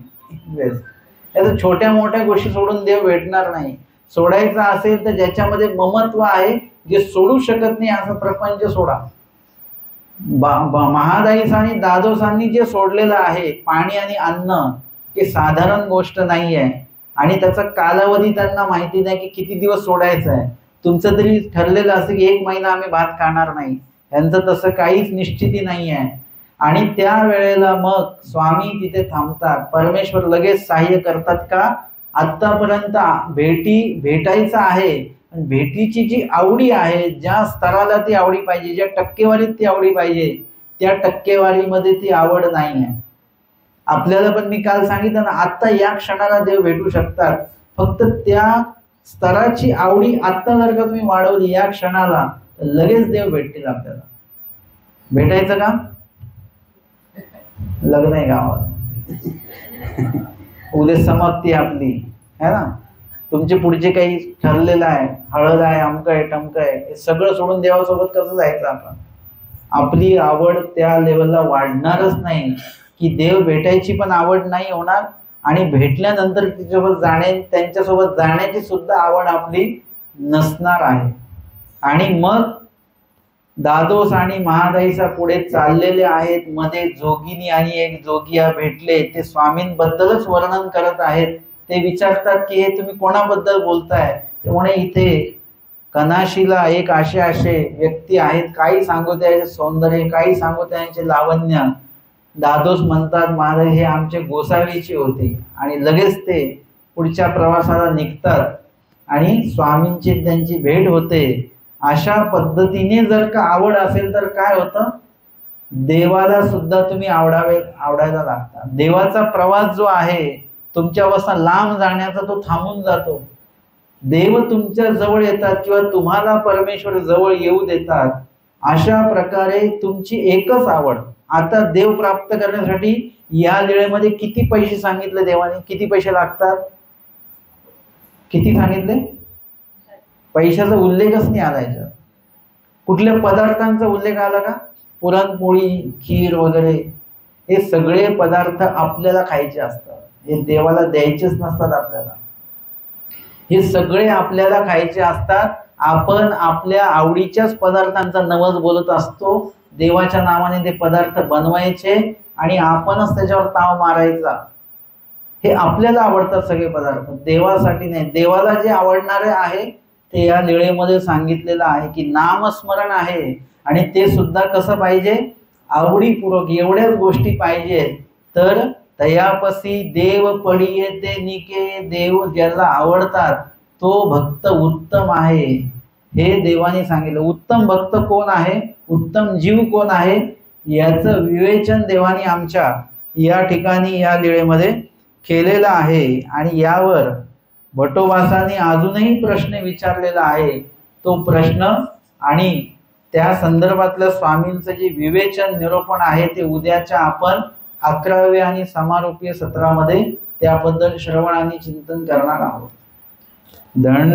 याचं छोट्या मोठ्या गोष्टी सोडून देव भेटणार नाही. सोडायचं असेल तर ज्याच्यामध्ये ममत्व आहे, जे सोडू शकत नाही असं प्रपंच सोडा. महादाईसांनी दादोसांनी जे सोडलेलं आहे पाणी आणि अन्न, हे साधारण गोष्ट नाही आहे. आणि त्याचा कालावधी त्यांना माहिती नाही की किती दिवस सोडायचं आहे. तुमचं तरी ठरलेलं असं की 1 महिना आम्ही भात खाणार नाही, यांचं तसं काहीच निश्चिती नाही आहे. आणि त्या वेळेला मग स्वामी तिथे थांबतात. परमेश्वर लगेच सहाय्य करतात का? आतापर्यंत भेटायचं आहे, भेटीची जी आवडी आहे, ज्या स्तराला ती आवडी पाहिजे, ज्या टक्केवारीत ती आवडी पाहिजे, त्या टक्केवारीमध्ये ती आवड नाही आहे. आपल्याला पण मी काल सांगितलं ना, आत्ता या क्षणाला देव भेटू शकतात. फक्त त्या स्तराची आवडी आत्ता जर का तुम्ही वाढवली या क्षणाला, तर लगेच देव भेटतील आपल्याला. भेटायचं का? लग्न आहे गावात, उद्या समाप्ती आपली है ना. तुमचे पुढचे काही ठरलेलं आहे, हळद आहे, अमक आहे टमक आहे, हे सगळं सोडून देवासोबत कसं जायचं आपण? आपली आवड त्या लेवलला वाढणारच नाही की देव भेटायची पण आवड नाही होणार, आणि भेटल्यानंतर त्यांच्यासोबत जाण्याची सुद्धा आवड आपली नसणार आहे. आणि मग दादोस आणि महादाईसा पुढे चाललेले आहेत. मध्ये जोगिनी आणि एक जोगिया भेटले, ते स्वामींबद्दलच वर्णन करत आहेत. ते विचारतात की हे तुम्ही कोणाबद्दल बोलताय? ते म्हणे इथे कनाशीला एक असे व्यक्ती आहेत, काही सांगू त्याचे सौंदर्य, काही सांगू त्यांचे लावण्य. दादोस म्हणतात महाराज हे आमचे गोसावीचे होते. आणि लगेच ते पुढच्या प्रवासाला निघतात आणि स्वामींची त्यांची भेट होते. अशा पद्धतीने जर का आवड असेल तर काय होतं? देवाला सुद्धा तुम्ही आवडायला लागता. देवाचा प्रवास जो आहे तुमच्यापासून लांब जाण्याचा, तो थांबून जातो. देव तुमच्या जवळ येतात किंवा तुम्हाला परमेश्वर जवळ येऊ देतात. अशा प्रकारे तुमची एकच आवड. आता देव प्राप्त करण्यासाठी या लीळेमध्ये किती पैसे सांगितले देवाने? किती पैसे लागतात? किती सांगितले? पैशाचा उल्लेखच नाही आला याच्यात. कुठल्या पदार्थांचा उल्लेख आला का? पुरणपोळी, खीर वगैरे हे सगळे पदार्थ आपल्याला खायचे असतात, हे देवाला द्यायचेच नसतात आपल्याला. हे सगळे आपल्याला खायचे असतात. आपण आपल्या आवडीच्याच पदार्थांचा नवस बोलत असतो. देवाच्या नावाने ते पदार्थ बनवायचे आणि आपणच त्याच्यावर ताव मारायचा. हे आपल्याला आवडतात सगळे पदार्थ, देवासाठी नाही. देवाला जे आवडणारे आहे ते या लीळेमध्ये सांगितलेलं आहे की नामस्मरण आहे. आणि ते सुद्धा कसं पाहिजे? आवडीपूर्वक. एवढ्याच गोष्टी पाहिजेत. तर तयापसी देव पडिये ते निके, देव ज्याला आवडतात तो भक्त उत्तम आहे, हे देवाने सांगितलं. उत्तम भक्त कोण आहे? उत्तम जीव कोण आहे? याचं विवेचन देवाने आमच्या या ठिकाणी या लीळेमध्ये केलेलं आहे. आणि यावर भटोबासांनी अजूनही प्रश्न विचारलेला आहे. तो प्रश्न आणि त्या संदर्भातलं स्वामींचं जे विवेचन निरूपण आहे ते उद्याच्या आपण 11व्या आणि समारोपीय सत्रामध्ये त्याबद्दल श्रवण आणि चिंतन करणार आहोत. दंड